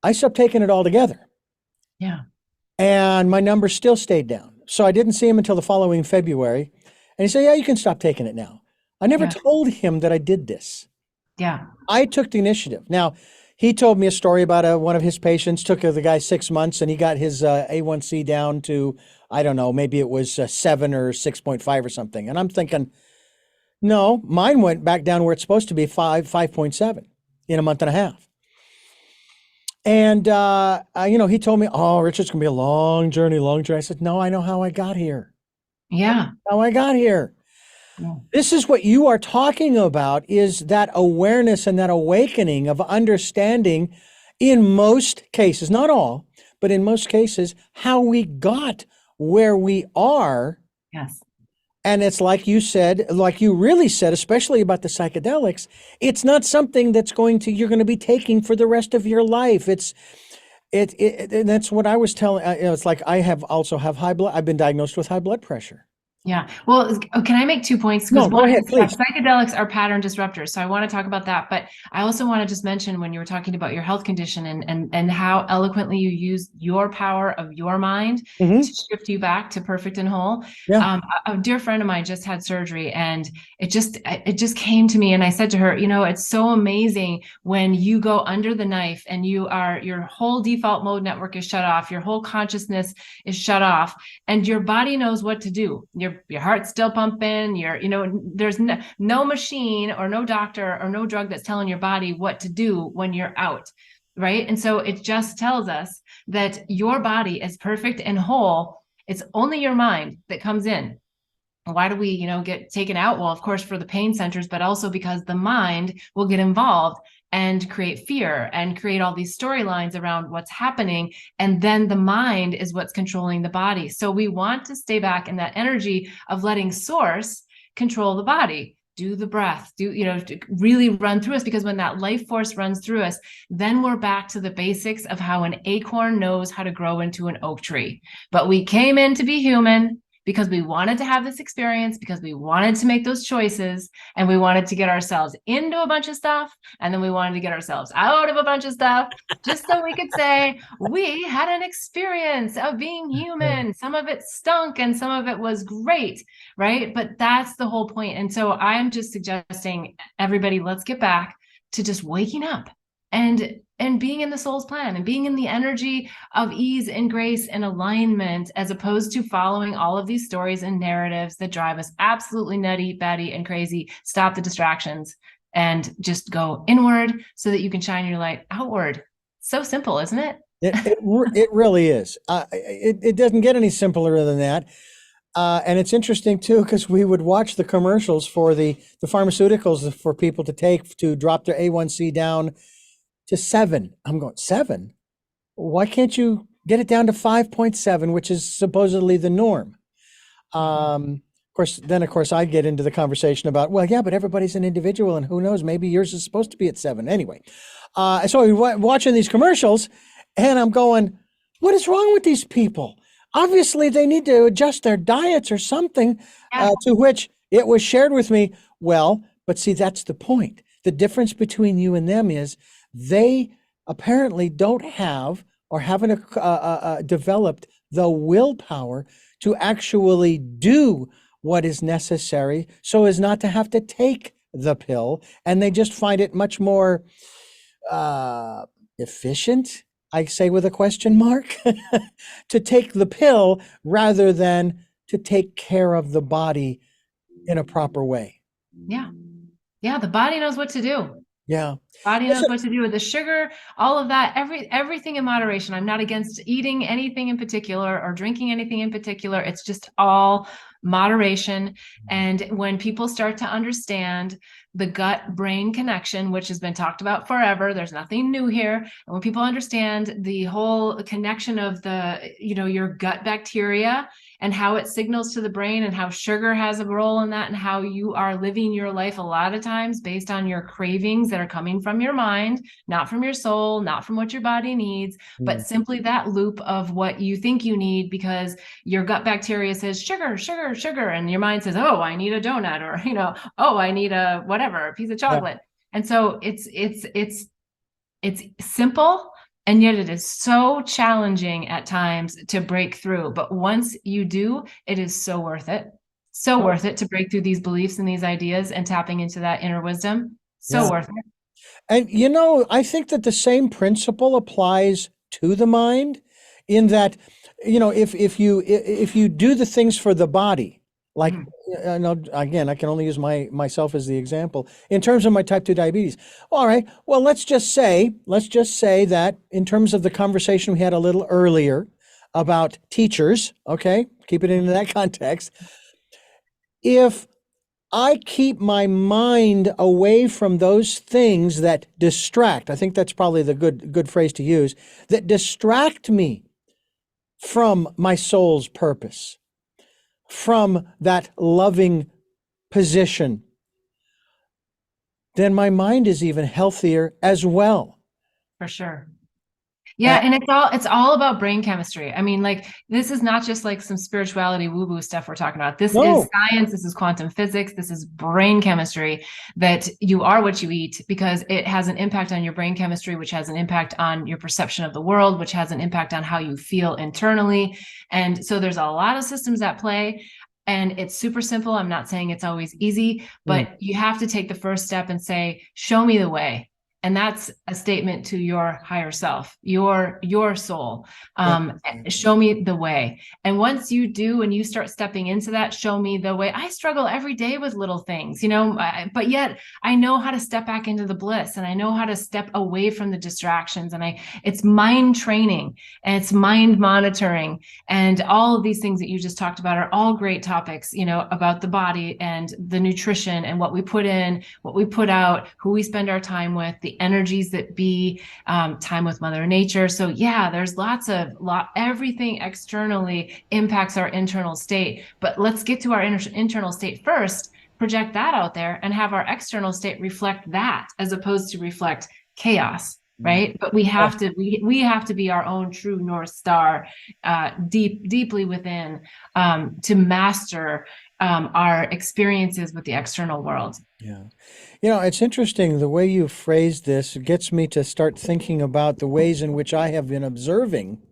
I stopped taking it all together. Yeah. And my numbers still stayed down. So I didn't see him until the following February. And he said, yeah, you can stop taking it now. I never told him that I did this. Yeah. I took the initiative. Now, he told me a story about one of his patients, took the guy 6 months, and he got his A1C down to, I don't know, maybe it was 7 or 6.5 or something. And I'm thinking, no, mine went back down where it's supposed to be, 5.7 in a month and a half. And, he told me, oh, Richard's going to be a long journey, long journey. I said, no, I know how I got here. Yeah. How I got here. Yeah. This is what you are talking about, is that awareness and that awakening of understanding, in most cases, not all, but in most cases, how we got where we are. Yes. And it's like you said, like you really said, especially about the psychedelics, it's not something that's you're going to be taking for the rest of your life. And that's what I was telling, it's like also have high blood. I've been diagnosed with high blood pressure. Yeah. Well, can I make 2 points? No, go ahead, please. Psychedelics are pattern disruptors. So I want to talk about that. But I also want to just mention, when you were talking about your health condition and how eloquently you use your power of your mind to shift you back to perfect and whole. Yeah. A dear friend of mine just had surgery, and it just came to me, and I said to her, it's so amazing when you go under the knife and your whole default mode network is shut off, your whole consciousness is shut off, and your body knows what to do. Your heart's still pumping, there's no machine or no doctor or no drug that's telling your body what to do when you're out, right? And so it just tells us that your body is perfect and whole. It's only your mind that comes in. Why do we, get taken out? Well, of course, for the pain centers, but also because the mind will get involved and create fear and create all these storylines around what's happening. And then the mind is what's controlling the body. So we want to stay back in that energy of letting source control the body. Do the breath, really run through us, because when that life force runs through us, then we're back to the basics of how an acorn knows how to grow into an oak tree. But we came in to be human because we wanted to have this experience, because we wanted to make those choices, and we wanted to get ourselves into a bunch of stuff, and then we wanted to get ourselves out of a bunch of stuff, just so we could say we had an experience of being human. Some of it stunk and some of it was great, right? But that's the whole point. And so I'm just suggesting, everybody, let's get back to just waking up and being in the soul's plan and being in the energy of ease and grace and alignment, as opposed to following all of these stories and narratives that drive us absolutely nutty, batty, and crazy. Stop the distractions and just go inward so that you can shine your light outward. So simple, isn't it? It really is. It doesn't get any simpler than that. And it's interesting too, because we would watch the commercials for the pharmaceuticals for people to take to drop their A1C down to 7. I'm going, 7? Why can't you get it down to 5.7, which is supposedly the norm? Of course, I get into the conversation about, well, yeah, but everybody's an individual, and who knows, maybe yours is supposed to be at 7 anyway. So we're watching these commercials, and I'm going, what is wrong with these people? Obviously, they need to adjust their diets or something. To which it was shared with me, well, but see, that's the point. The difference between you and them is they apparently don't have or haven't developed the willpower to actually do what is necessary so as not to have to take the pill. And they just find it much more efficient, I say with a question mark, to take the pill rather than to take care of the body in a proper way. Yeah. Yeah. The body knows what to do. Yeah. Body knows what to do with the sugar, all of that, everything in moderation. I'm not against eating anything in particular or drinking anything in particular. It's just all moderation. And when people start to understand the gut brain connection, which has been talked about forever, there's nothing new here. And when people understand the whole connection of your gut bacteria and how it signals to the brain, and how sugar has a role in that, and how you are living your life a lot of times based on your cravings that are coming from your mind, not from your soul, not from what your body needs, but simply that loop of what you think you need because your gut bacteria says sugar, sugar, sugar, and your mind says, oh, I need a donut, or oh, I need a whatever, a piece of chocolate. And so it's simple, and yet it is so challenging at times to break through. But once you do, it is so worth it. So worth it to break through these beliefs and these ideas and tapping into that inner wisdom. So worth it. And I think that the same principle applies to the mind, in that, if you do the things for the body, like, again, I can only use myself as the example in terms of my type 2 diabetes. All right. Well, let's just say that in terms of the conversation we had a little earlier about teachers, okay, keep it into that context. If I keep my mind away from those things that distract, I think that's probably the good phrase to use, that distract me from my soul's purpose, from that loving position, then my mind is even healthier as well. For sure. Yeah, and it's all about brain chemistry. I mean, like, this is not just like some spirituality woo-woo stuff we're talking about. This is science, this is quantum physics, this is brain chemistry, that you are what you eat, because it has an impact on your brain chemistry, which has an impact on your perception of the world, which has an impact on how you feel internally. And so there's a lot of systems at play. And it's super simple. I'm not saying it's always easy, but you have to take the first step and say, show me the way. And that's a statement to your higher self, your soul. Show me the way. And once you do, and you start stepping into that, show me the way. I struggle every day with little things, but yet I know how to step back into the bliss, and I know how to step away from the distractions. And it's mind training, and it's mind monitoring. And all of these things that you just talked about are all great topics, about the body and the nutrition and what we put in, what we put out, who we spend our time with, the energies that be, time with Mother Nature. So yeah, there's everything externally impacts our internal state, but let's get to our internal state first, project that out there, and have our external state reflect that, as opposed to reflect chaos. Right. But we have to be our own true North Star, deeply within, to master our experiences with the external world. Yeah. It's interesting the way you phrased this. It gets me to start thinking about the ways in which I have been observing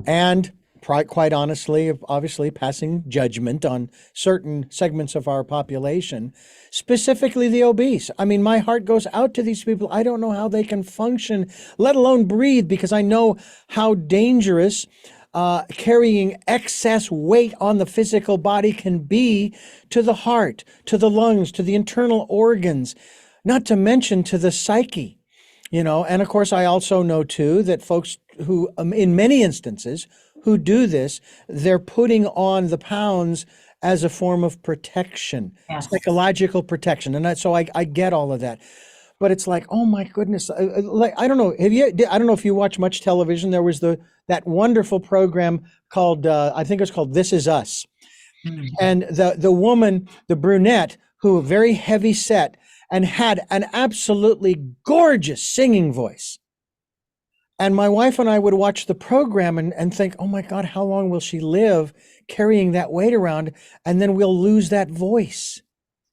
and, quite honestly, obviously passing judgment on certain segments of our population, specifically the obese. I mean, my heart goes out to these people. I don't know how they can function, let alone breathe, because I know how dangerous carrying excess weight on the physical body can be to the heart, to the lungs, to the internal organs, not to mention to the psyche, And of course, I also know too that folks who, in many instances, who do this, they're putting on the pounds as a form of protection, psychological protection. And so I get all of that. But it's like, oh my goodness, I don't know. I don't know if you watch much television. There was that wonderful program called, I think it was called This Is Us. And the woman, the brunette, who very heavy set and had an absolutely gorgeous singing voice. And my wife and I would watch the program and think, oh my God, how long will she live carrying that weight around? And then we'll lose that voice.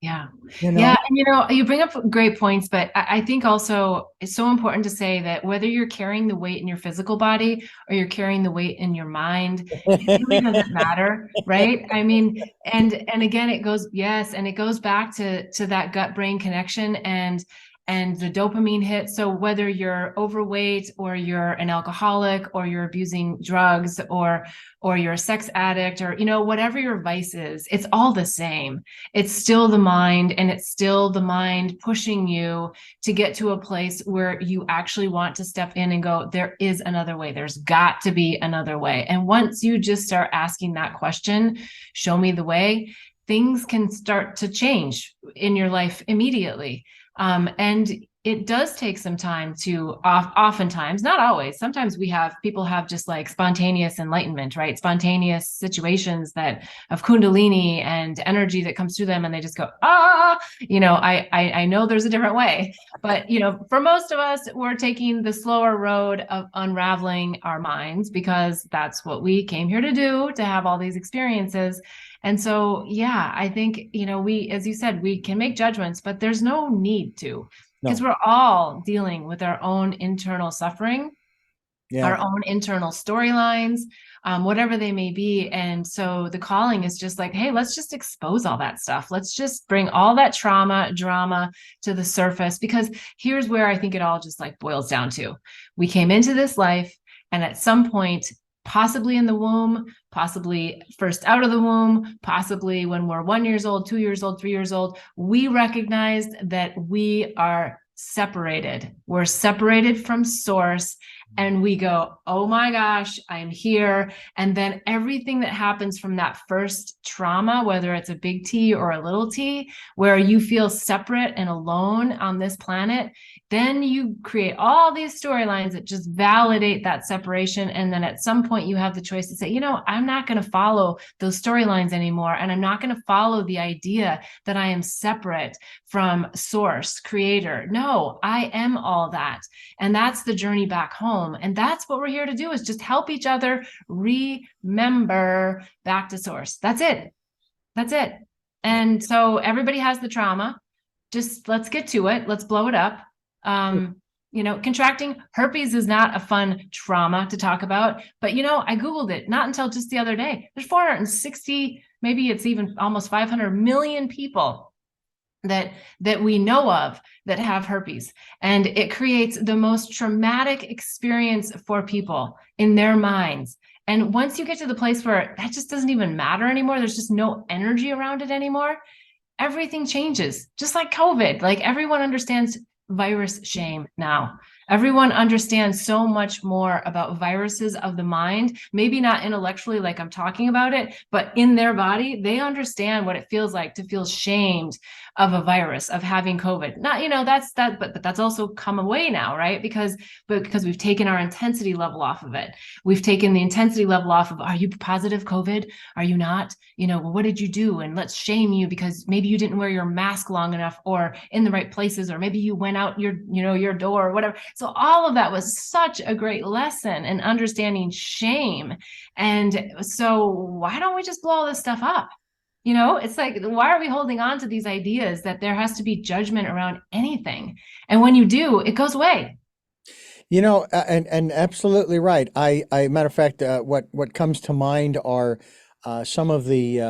Yeah. Yeah. And you bring up great points, but I think also it's so important to say that whether you're carrying the weight in your physical body or you're carrying the weight in your mind, it really doesn't matter. Right. I mean, and again, it goes back to that gut brain connection. And and the dopamine hit. So whether you're overweight or you're an alcoholic or you're abusing drugs or you're a sex addict or, whatever your vice is, it's all the same. It's still the mind, and it's still the mind pushing you to get to a place where you actually want to step in and go, there is another way. There's got to be another way. And once you just start asking that question, show me the way, things can start to change in your life immediately. And it does take some time to oftentimes, not always, sometimes people have just like spontaneous enlightenment, right? Spontaneous situations that of Kundalini and energy that comes through them, and they just go, I know there's a different way, but for most of us, we're taking the slower road of unraveling our minds, because that's what we came here to do, to have all these experiences. And so, yeah, I think, as you said, we can make judgments, but there's no need to, because we're all dealing with our own internal suffering, our own internal storylines, whatever they may be. And so the calling is just like, hey, let's just expose all that stuff. Let's just bring all that drama to the surface, because here's where I think it all just like boils down to. We came into this life, and at some point, possibly in the womb, possibly first out of the womb, possibly when we're 1 year old, 2 years old, 3 years old, we recognized that we are separated. We're separated from source, and we go, oh my gosh, I'm here. And then everything that happens from that first trauma, whether it's a big T or a little t, where you feel separate and alone on this planet, then you create all these storylines that just validate that separation. And then at some point you have the choice to say, I'm not going to follow those storylines anymore. And I'm not going to follow the idea that I am separate from source, creator. No, I am all that. And that's the journey back home. And that's what we're here to do, is just help each other remember back to source. That's it. That's it. And so everybody has the trauma. Just let's get to it. Let's blow it up. Contracting herpes is not a fun trauma to talk about, but I Googled it not until just the other day. There's 460, maybe it's even almost 500 million people that we know of that have herpes, and it creates the most traumatic experience for people in their minds. And once you get to the place where that just doesn't even matter anymore, there's just no energy around it anymore, everything changes. Just like COVID, like everyone understands virus shame now. Everyone understands so much more about viruses of the mind, maybe not intellectually like I'm talking about it, but in their body, they understand what it feels like to feel shamed of a virus, of having COVID. Not, that's that, but that's also come away now, right? Because we've taken our intensity level off of it. We've taken the intensity level off of, are you positive COVID? Are you not? Well, what did you do? And let's shame you because maybe you didn't wear your mask long enough or in the right places, or maybe you went out your door or whatever. So all of that was such a great lesson in understanding shame. And so why don't we just blow all this stuff up? It's like, why are we holding on to these ideas that there has to be judgment around anything? And when you do, it goes away. And absolutely right. I matter of fact, what comes to mind are some of the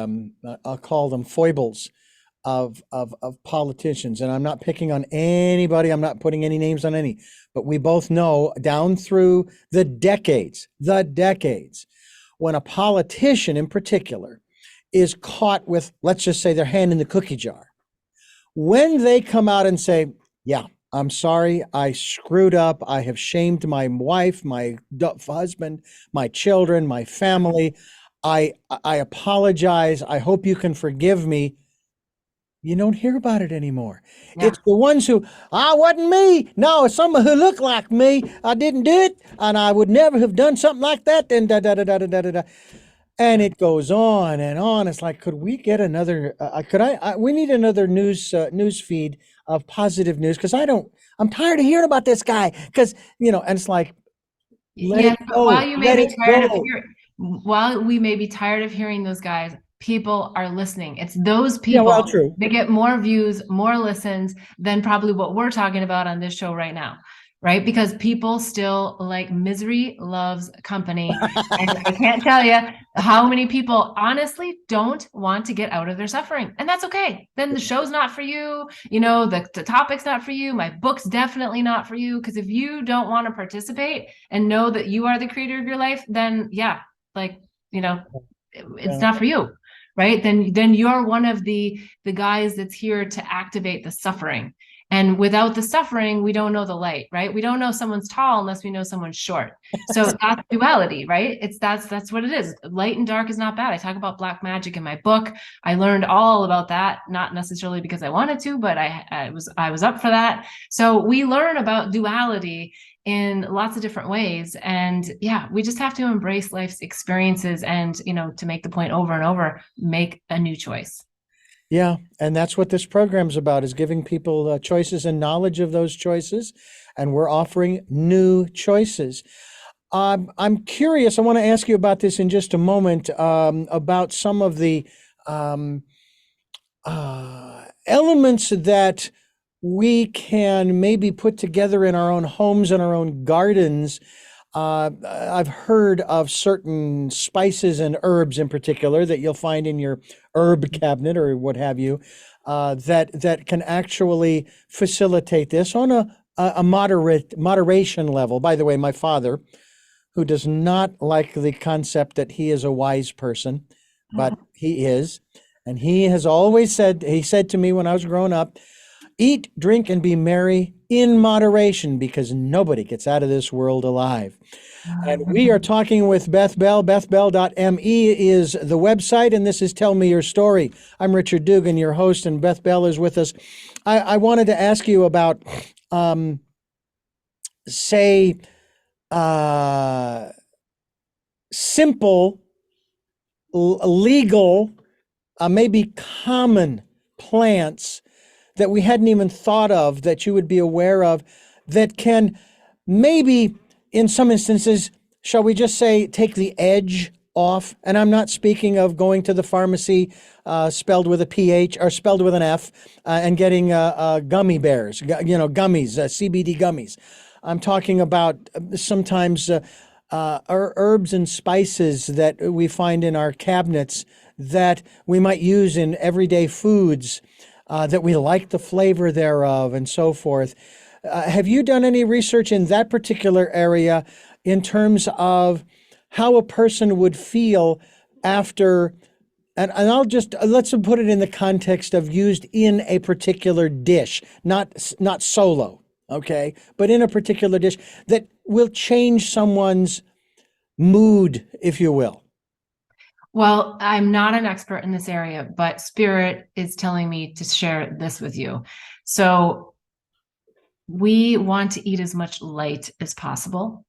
I'll call them foibles of politicians. And I'm not picking on anybody. I'm not putting any names on any, but we both know down through the decades, when a politician in particular is caught with, let's just say, their hand in the cookie jar, when they come out and say, yeah, I'm sorry, I screwed up, I have shamed my wife, my husband, my children, my family, I apologize, I hope you can forgive me, you don't hear about it anymore. Yeah. It's the ones who, wasn't me. No, it's someone who looked like me. I didn't do it, and I would never have done something like that. And and it goes on and on. It's like, could we get another? We need another news feed of positive news, because I'm tired of hearing about this guy. Because and it's like, let it go. While we may be tired of hearing those guys, people are listening. It's those people that get more views, more listens than probably what we're talking about on this show right now. right? Because people still like misery loves company. And I can't tell you how many people honestly don't want to get out of their suffering. And that's okay. Then the show's not for you. The topic's not for you. My book's definitely not for you. Because if you don't want to participate and know that you are the creator of your life, then yeah, like, it's Yeah. not for you. Right. Then you're one of the guys that's here to activate the suffering. And without the suffering, we don't know the light, right? We don't know someone's tall unless we know someone's short. So that's duality, right? That's what it is. Light and dark is not bad. I talk about black magic in my book. I learned all about that, not necessarily because I wanted to, but I was up for that. So we learn about duality in lots of different ways. And yeah, we just have to embrace life's experiences and, to make the point over and over, make a new choice. Yeah, and that's what this program's about, is giving people choices and knowledge of those choices, and we're offering new choices. I'm curious. I want to ask you about this in just a moment, about some of the um, elements that we can maybe put together in our own homes and our own gardens. I've heard of certain spices and herbs in particular that you'll find in your herb cabinet or what have you, that can actually facilitate this on a moderation level. By the way, my father, who does not like the concept that he is a wise person, but he is, and he has always said, he said to me when I was growing up, eat, drink, and be merry in moderation, because nobody gets out of this world alive. And we are talking with Beth Bell. BethBell.me is the website, and this is Tell Me Your Story. I'm Richard Dugan, your host, and Beth Bell is with us. I wanted to ask you about, say, simple, legal, maybe common plants that we hadn't even thought of, that you would be aware of, that can maybe, in some instances, shall we just say, take the edge off? And I'm not speaking of going to the pharmacy, spelled with a PH or spelled with an F, and getting gummy bears, gummies, CBD gummies. I'm talking about sometimes herbs and spices that we find in our cabinets that we might use in everyday foods, that we like the flavor thereof, and so forth. Have you done any research in that particular area in terms of how a person would feel after, and I'll just, let's put it in the context of used in a particular dish, not solo, okay, but in a particular dish that will change someone's mood, if you will? Well, I'm not an expert in this area, but Spirit is telling me to share this with you. So we want to eat as much light as possible.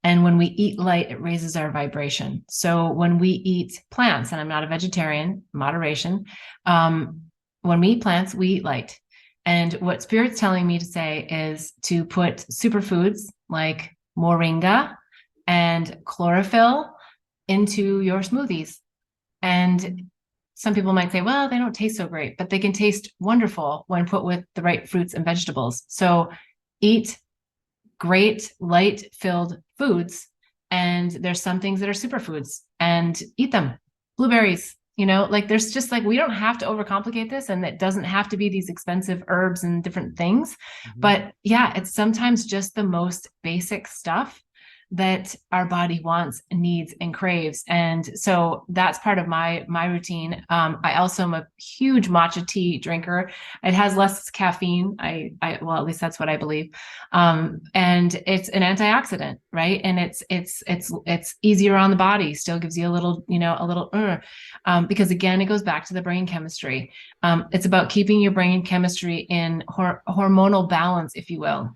And when we eat light, it raises our vibration. So when we eat plants, and I'm not a vegetarian, moderation, when we eat plants, we eat light. And what Spirit's telling me to say is to put superfoods like moringa and chlorophyll into your smoothies. And some people might say, well, they don't taste so great, but they can taste wonderful when put with the right fruits and vegetables. So eat great light-filled foods. And there's some things that are superfoods, and eat them. Blueberries, there's just we don't have to overcomplicate this, and it doesn't have to be these expensive herbs and different things. Mm-hmm. But yeah, it's sometimes just the most basic stuff that our body wants, needs, and craves. And so that's part of my routine. I also am a huge matcha tea drinker. It has less caffeine. Well, at least that's what I believe. And it's an antioxidant, right? And it's easier on the body. Still gives you a little, because again, it goes back to the brain chemistry. It's about keeping your brain chemistry in hormonal balance, if you will.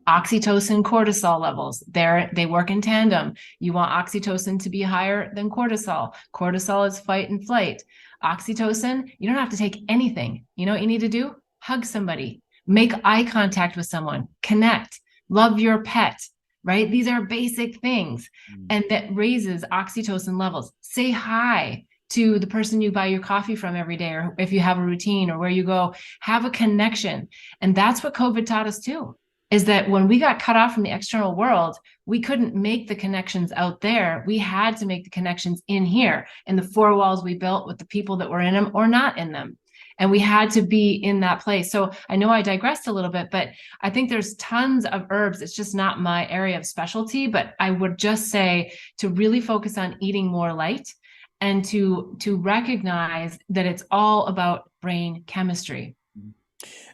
Oxytocin, cortisol levels, they work in tandem. You want oxytocin to be higher than cortisol. Cortisol is fight and flight. Oxytocin, you don't have to take anything. You know what you need to do? Hug somebody, make eye contact with someone, connect, love your pet, right? These are basic things. And that raises oxytocin levels. Say hi to the person you buy your coffee from every day, or if you have a routine or where you go, have a connection. And that's what COVID taught us too. is that when we got cut off from the external world, we couldn't make the connections out there. We had to make the connections in here, in the four walls we built with the people that were in them or not in them. And we had to be in that place. So I know I digressed a little bit, but I think there's tons of herbs. It's just not my area of specialty, but I would just say to really focus on eating more light and to recognize that it's all about brain chemistry.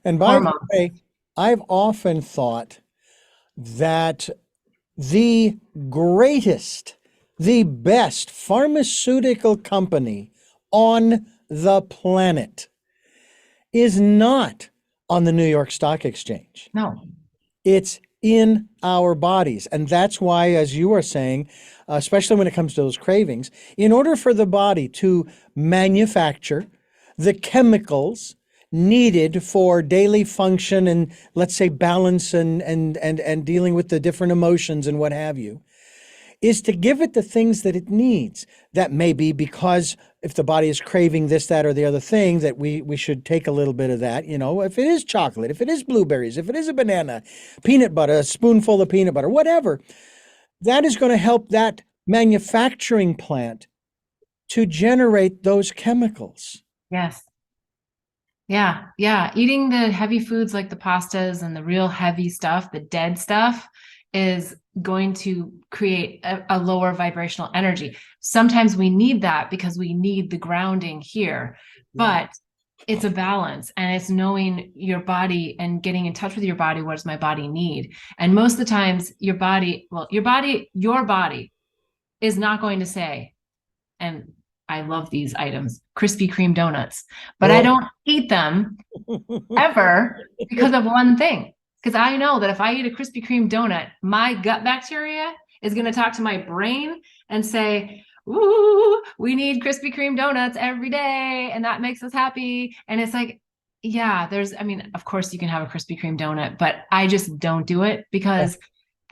And by the way, I've often thought that the greatest, the best pharmaceutical company on the planet is not on the New York Stock Exchange. No. It's in our bodies. And that's why, as you are saying, especially when it comes to those cravings, in order for the body to manufacture the chemicals needed for daily function and, let's say, balance and dealing with the different emotions and what have you, is to give it the things that it needs. That may be because if the body is craving this, that, or the other thing, that we should take a little bit of that. You know, if it is chocolate, if it is blueberries, if it is a banana, peanut butter, a spoonful of peanut butter, whatever, that is going to help that manufacturing plant to generate those chemicals. Yes. Yeah. Yeah. Eating the heavy foods like the pastas and the real heavy stuff, the dead stuff, is going to create a lower vibrational energy. Sometimes we need that because we need the grounding here, but it's a balance, and it's knowing your body and getting in touch with your body. What does my body need? And most of the times your body is not going to say, and I love these items, Krispy Kreme donuts, but I don't eat them ever because of one thing. Because I know that if I eat a Krispy Kreme donut, my gut bacteria is going to talk to my brain and say, ooh, we need Krispy Kreme donuts every day, and that makes us happy. And it's like, yeah, of course you can have a Krispy Kreme donut, but I just don't do it because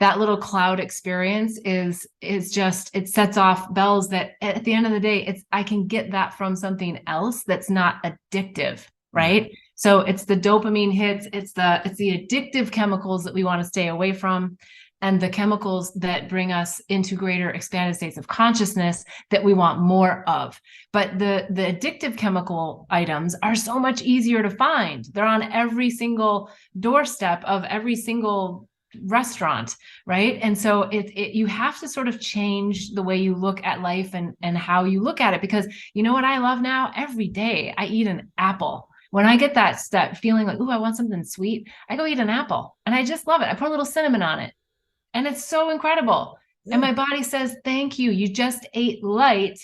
that little cloud experience is just, it sets off bells that at the end of the day, I can get that from something else that's not addictive, right? So it's the dopamine hits, it's the addictive chemicals that we want to stay away from, and the chemicals that bring us into greater expanded states of consciousness that we want more of. But the addictive chemical items are so much easier to find. They're on every single doorstep of every single restaurant, right? And so you have to sort of change the way you look at life and how you look at it, because you know what I love now? Every day I eat an apple. When I get that feeling like, ooh, I want something sweet, I go eat an apple, and I just love it. I put a little cinnamon on it, and it's so incredible. Yeah. And my body says, thank you. You just ate light.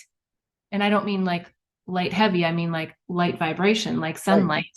And I don't mean like light heavy. I mean like light vibration, like sunlight,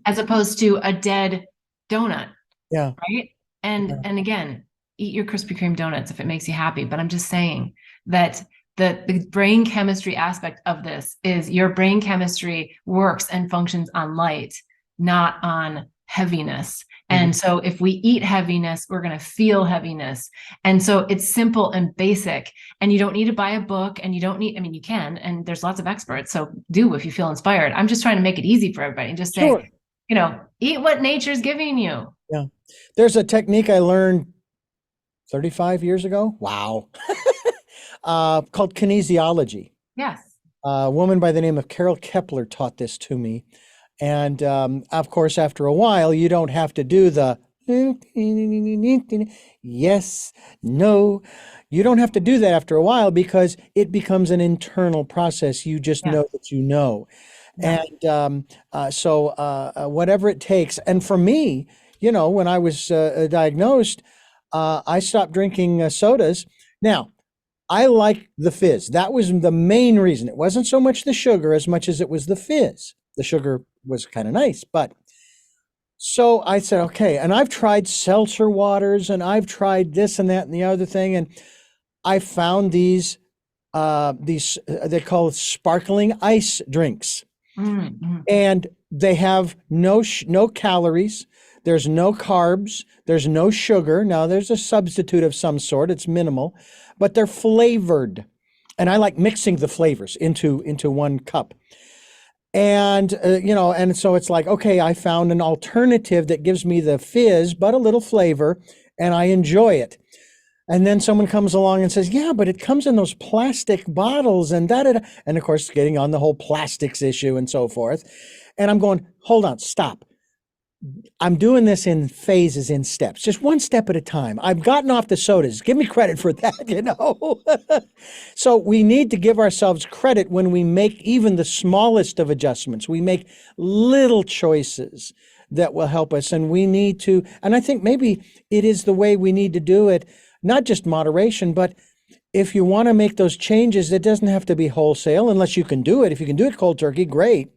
as opposed to a dead donut. Yeah. Right. And again, eat your Krispy Kreme donuts if it makes you happy. But I'm just saying that the brain chemistry aspect of this is your brain chemistry works and functions on light, not on heaviness. And so if we eat heaviness, we're going to feel heaviness. And so it's simple and basic, and you don't need to buy a book, and you don't need, you can, and there's lots of experts. So do if you feel inspired. I'm just trying to make it easy for everybody and just say, eat what nature's giving you. Yeah. There's a technique I learned 35 years ago. Wow. Called kinesiology. Yes. A woman by the name of Carol Kepler taught this to me. And of course, after a while, you don't have to do the yes, no. You don't have to do that after a while, because it becomes an internal process. You just know that you know. Yeah. And so whatever it takes. And for me, when I was diagnosed, I stopped drinking sodas. Now, I like the fizz. That was the main reason. It wasn't so much the sugar as much as it was the fizz. The sugar was kind of nice, but so I said, okay. And I've tried seltzer waters, and I've tried this and that and the other thing. And I found these they call it sparkling ice drinks. And they have no calories. There's no carbs. There's no sugar. Now there's a substitute of some sort. It's minimal, but they're flavored. And I like mixing the flavors into one cup. And, and so it's like, okay, I found an alternative that gives me the fizz, but a little flavor, and I enjoy it. And then someone comes along and says, yeah, but it comes in those plastic bottles and da da da. And of course, getting on the whole plastics issue and so forth. And I'm going, hold on, stop. I'm doing this in phases, in steps, just one step at a time. I've gotten off the sodas. Give me credit for that. So we need to give ourselves credit when we make even the smallest of adjustments. We make little choices that will help us. And we need to, and I think maybe it is the way we need to do it, not just moderation, but if you want to make those changes, it doesn't have to be wholesale unless you can do it. If you can do it cold turkey, great.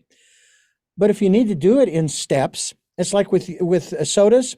But if you need to do it in steps, it's like with sodas.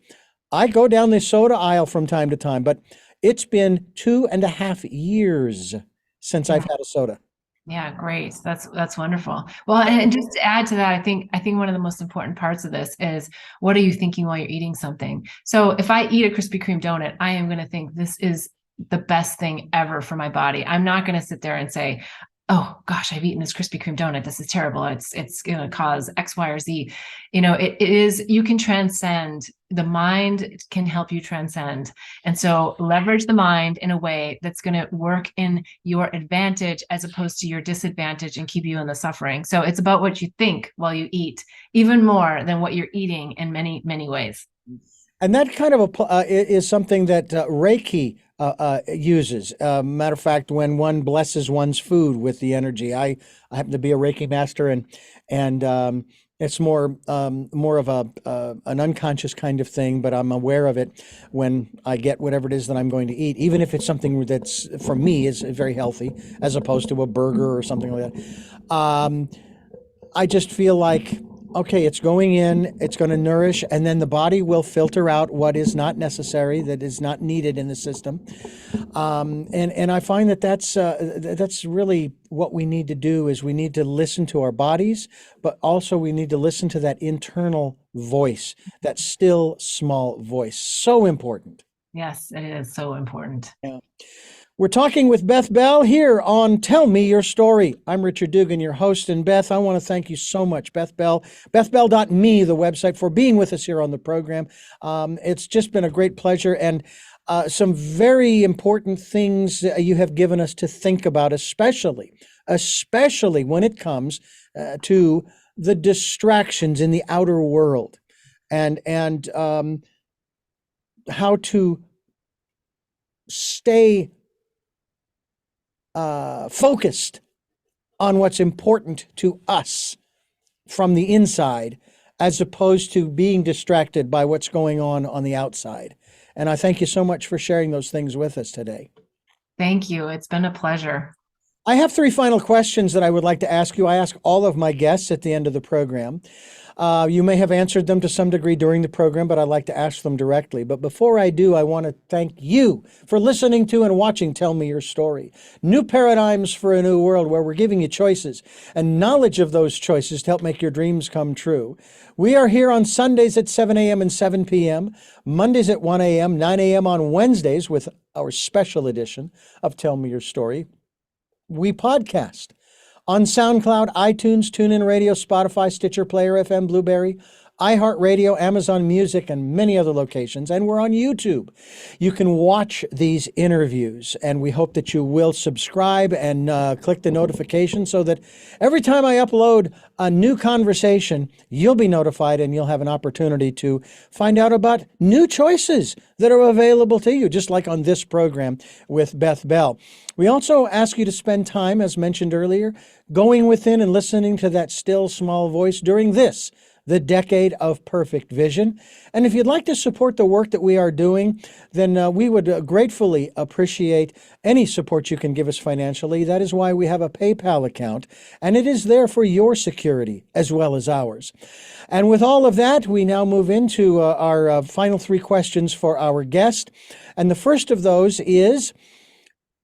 I go down the soda aisle from time to time, but it's been 2.5 years since I've had a soda. Yeah, great. That's wonderful. Well, and just to add to that, I think one of the most important parts of this is what are you thinking while you're eating something? So if I eat a Krispy Kreme donut, I am going to think this is the best thing ever for my body. I'm not going to sit there and say, oh gosh, I've eaten this Krispy Kreme donut. This is terrible. It's going to cause X, Y, or Z. It is, you can transcend. The mind can help you transcend. And so leverage the mind in a way that's going to work in your advantage as opposed to your disadvantage and keep you in the suffering. So it's about what you think while you eat, even more than what you're eating in many, many ways. And that kind of is something that Reiki uses. Matter of fact, when one blesses one's food with the energy, I happen to be a Reiki master, and it's more of an unconscious kind of thing, but I'm aware of it when I get whatever it is that I'm going to eat, even if it's something that's for me is very healthy, as opposed to a burger or something like that. I just feel like, okay, it's going in, it's going to nourish, and then the body will filter out what is not necessary, that is not needed in the system. And I find that that's really what we need to do is we need to listen to our bodies, but also we need to listen to that internal voice, that still small voice. So important. Yes, it is so important. Yeah. We're talking with Beth Bell here on Tell Me Your Story. I'm Richard Dugan, your host, and Beth, I want to thank you so much, Beth Bell, bethbell.me, the website, for being with us here on the program. It's just been a great pleasure, and some very important things you have given us to think about, especially when it comes to the distractions in the outer world, and how to stay focused on what's important to us from the inside, as opposed to being distracted by what's going on the outside. And I thank you so much for sharing those things with us today. Thank you. It's been a pleasure. I have 3 final questions that I would like to ask you. I ask all of my guests at the end of the program. You may have answered them to some degree during the program, but I'd like to ask them directly. But before I do, I want to thank you for listening to and watching Tell Me Your Story. New paradigms for a new world, where we're giving you choices and knowledge of those choices to help make your dreams come true. We are here on Sundays at 7 a.m. and 7 p.m., Mondays at 1 a.m., 9 a.m. on Wednesdays with our special edition of Tell Me Your Story. We podcast on SoundCloud, iTunes, TuneIn Radio, Spotify, Stitcher, Player FM, Blueberry, iHeartRadio, Amazon Music, and many other locations. And we're on YouTube. You can watch these interviews, and we hope that you will subscribe and click the notification so that every time I upload a new conversation, you'll be notified and you'll have an opportunity to find out about new choices that are available to you, just like on this program with Beth Bell. We also ask you to spend time, as mentioned earlier, going within and listening to that still small voice during this, the decade of perfect vision. And if you'd like to support the work that we are doing, then we would gratefully appreciate any support you can give us financially. That is why we have a PayPal account, and it is there for your security as well as ours. And with all of that, we now move into our final 3 questions for our guest. And the first of those is,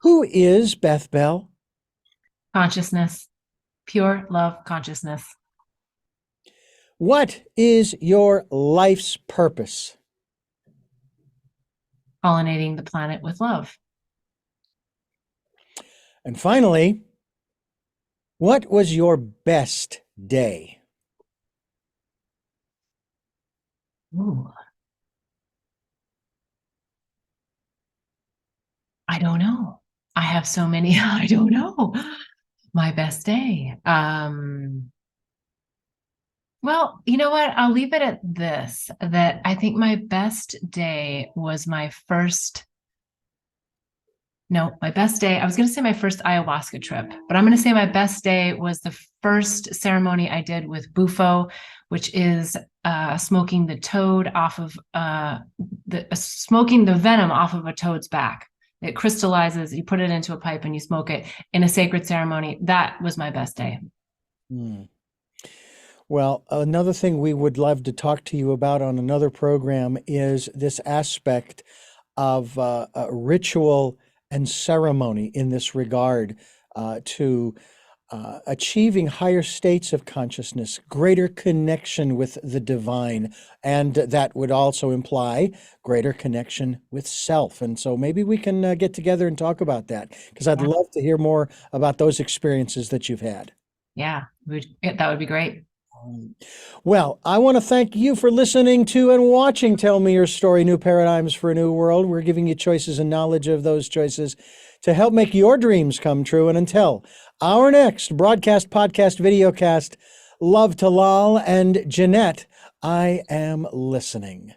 who is Beth Bell? Consciousness, pure love consciousness. What is your life's purpose? Pollinating the planet with love. And finally, what was your best day? Ooh, I don't know. I have so many. I don't know. My best day. Well, you know what? I'll leave it at this, that I think my best day was my first, no, my best day. I was going to say my first ayahuasca trip, but I'm going to say my best day was the first ceremony I did with bufo, which is smoking the toad off of smoking the venom off of a toad's back. It crystallizes, you put it into a pipe and you smoke it in a sacred ceremony. That was my best day. Hmm. Well, another thing we would love to talk to you about on another program is this aspect of ritual and ceremony in this regard to achieving higher states of consciousness, greater connection with the divine, and that would also imply greater connection with self. And so maybe we can get together and talk about that, because I'd Yeah. love to hear more about those experiences that you've had. Yeah, that would be great. Well, I want to thank you for listening to and watching Tell Me Your Story, New Paradigms for a New World. We're giving you choices and knowledge of those choices to help make your dreams come true. And until our next broadcast, podcast, videocast, love to Lal and Jeanette, I am listening.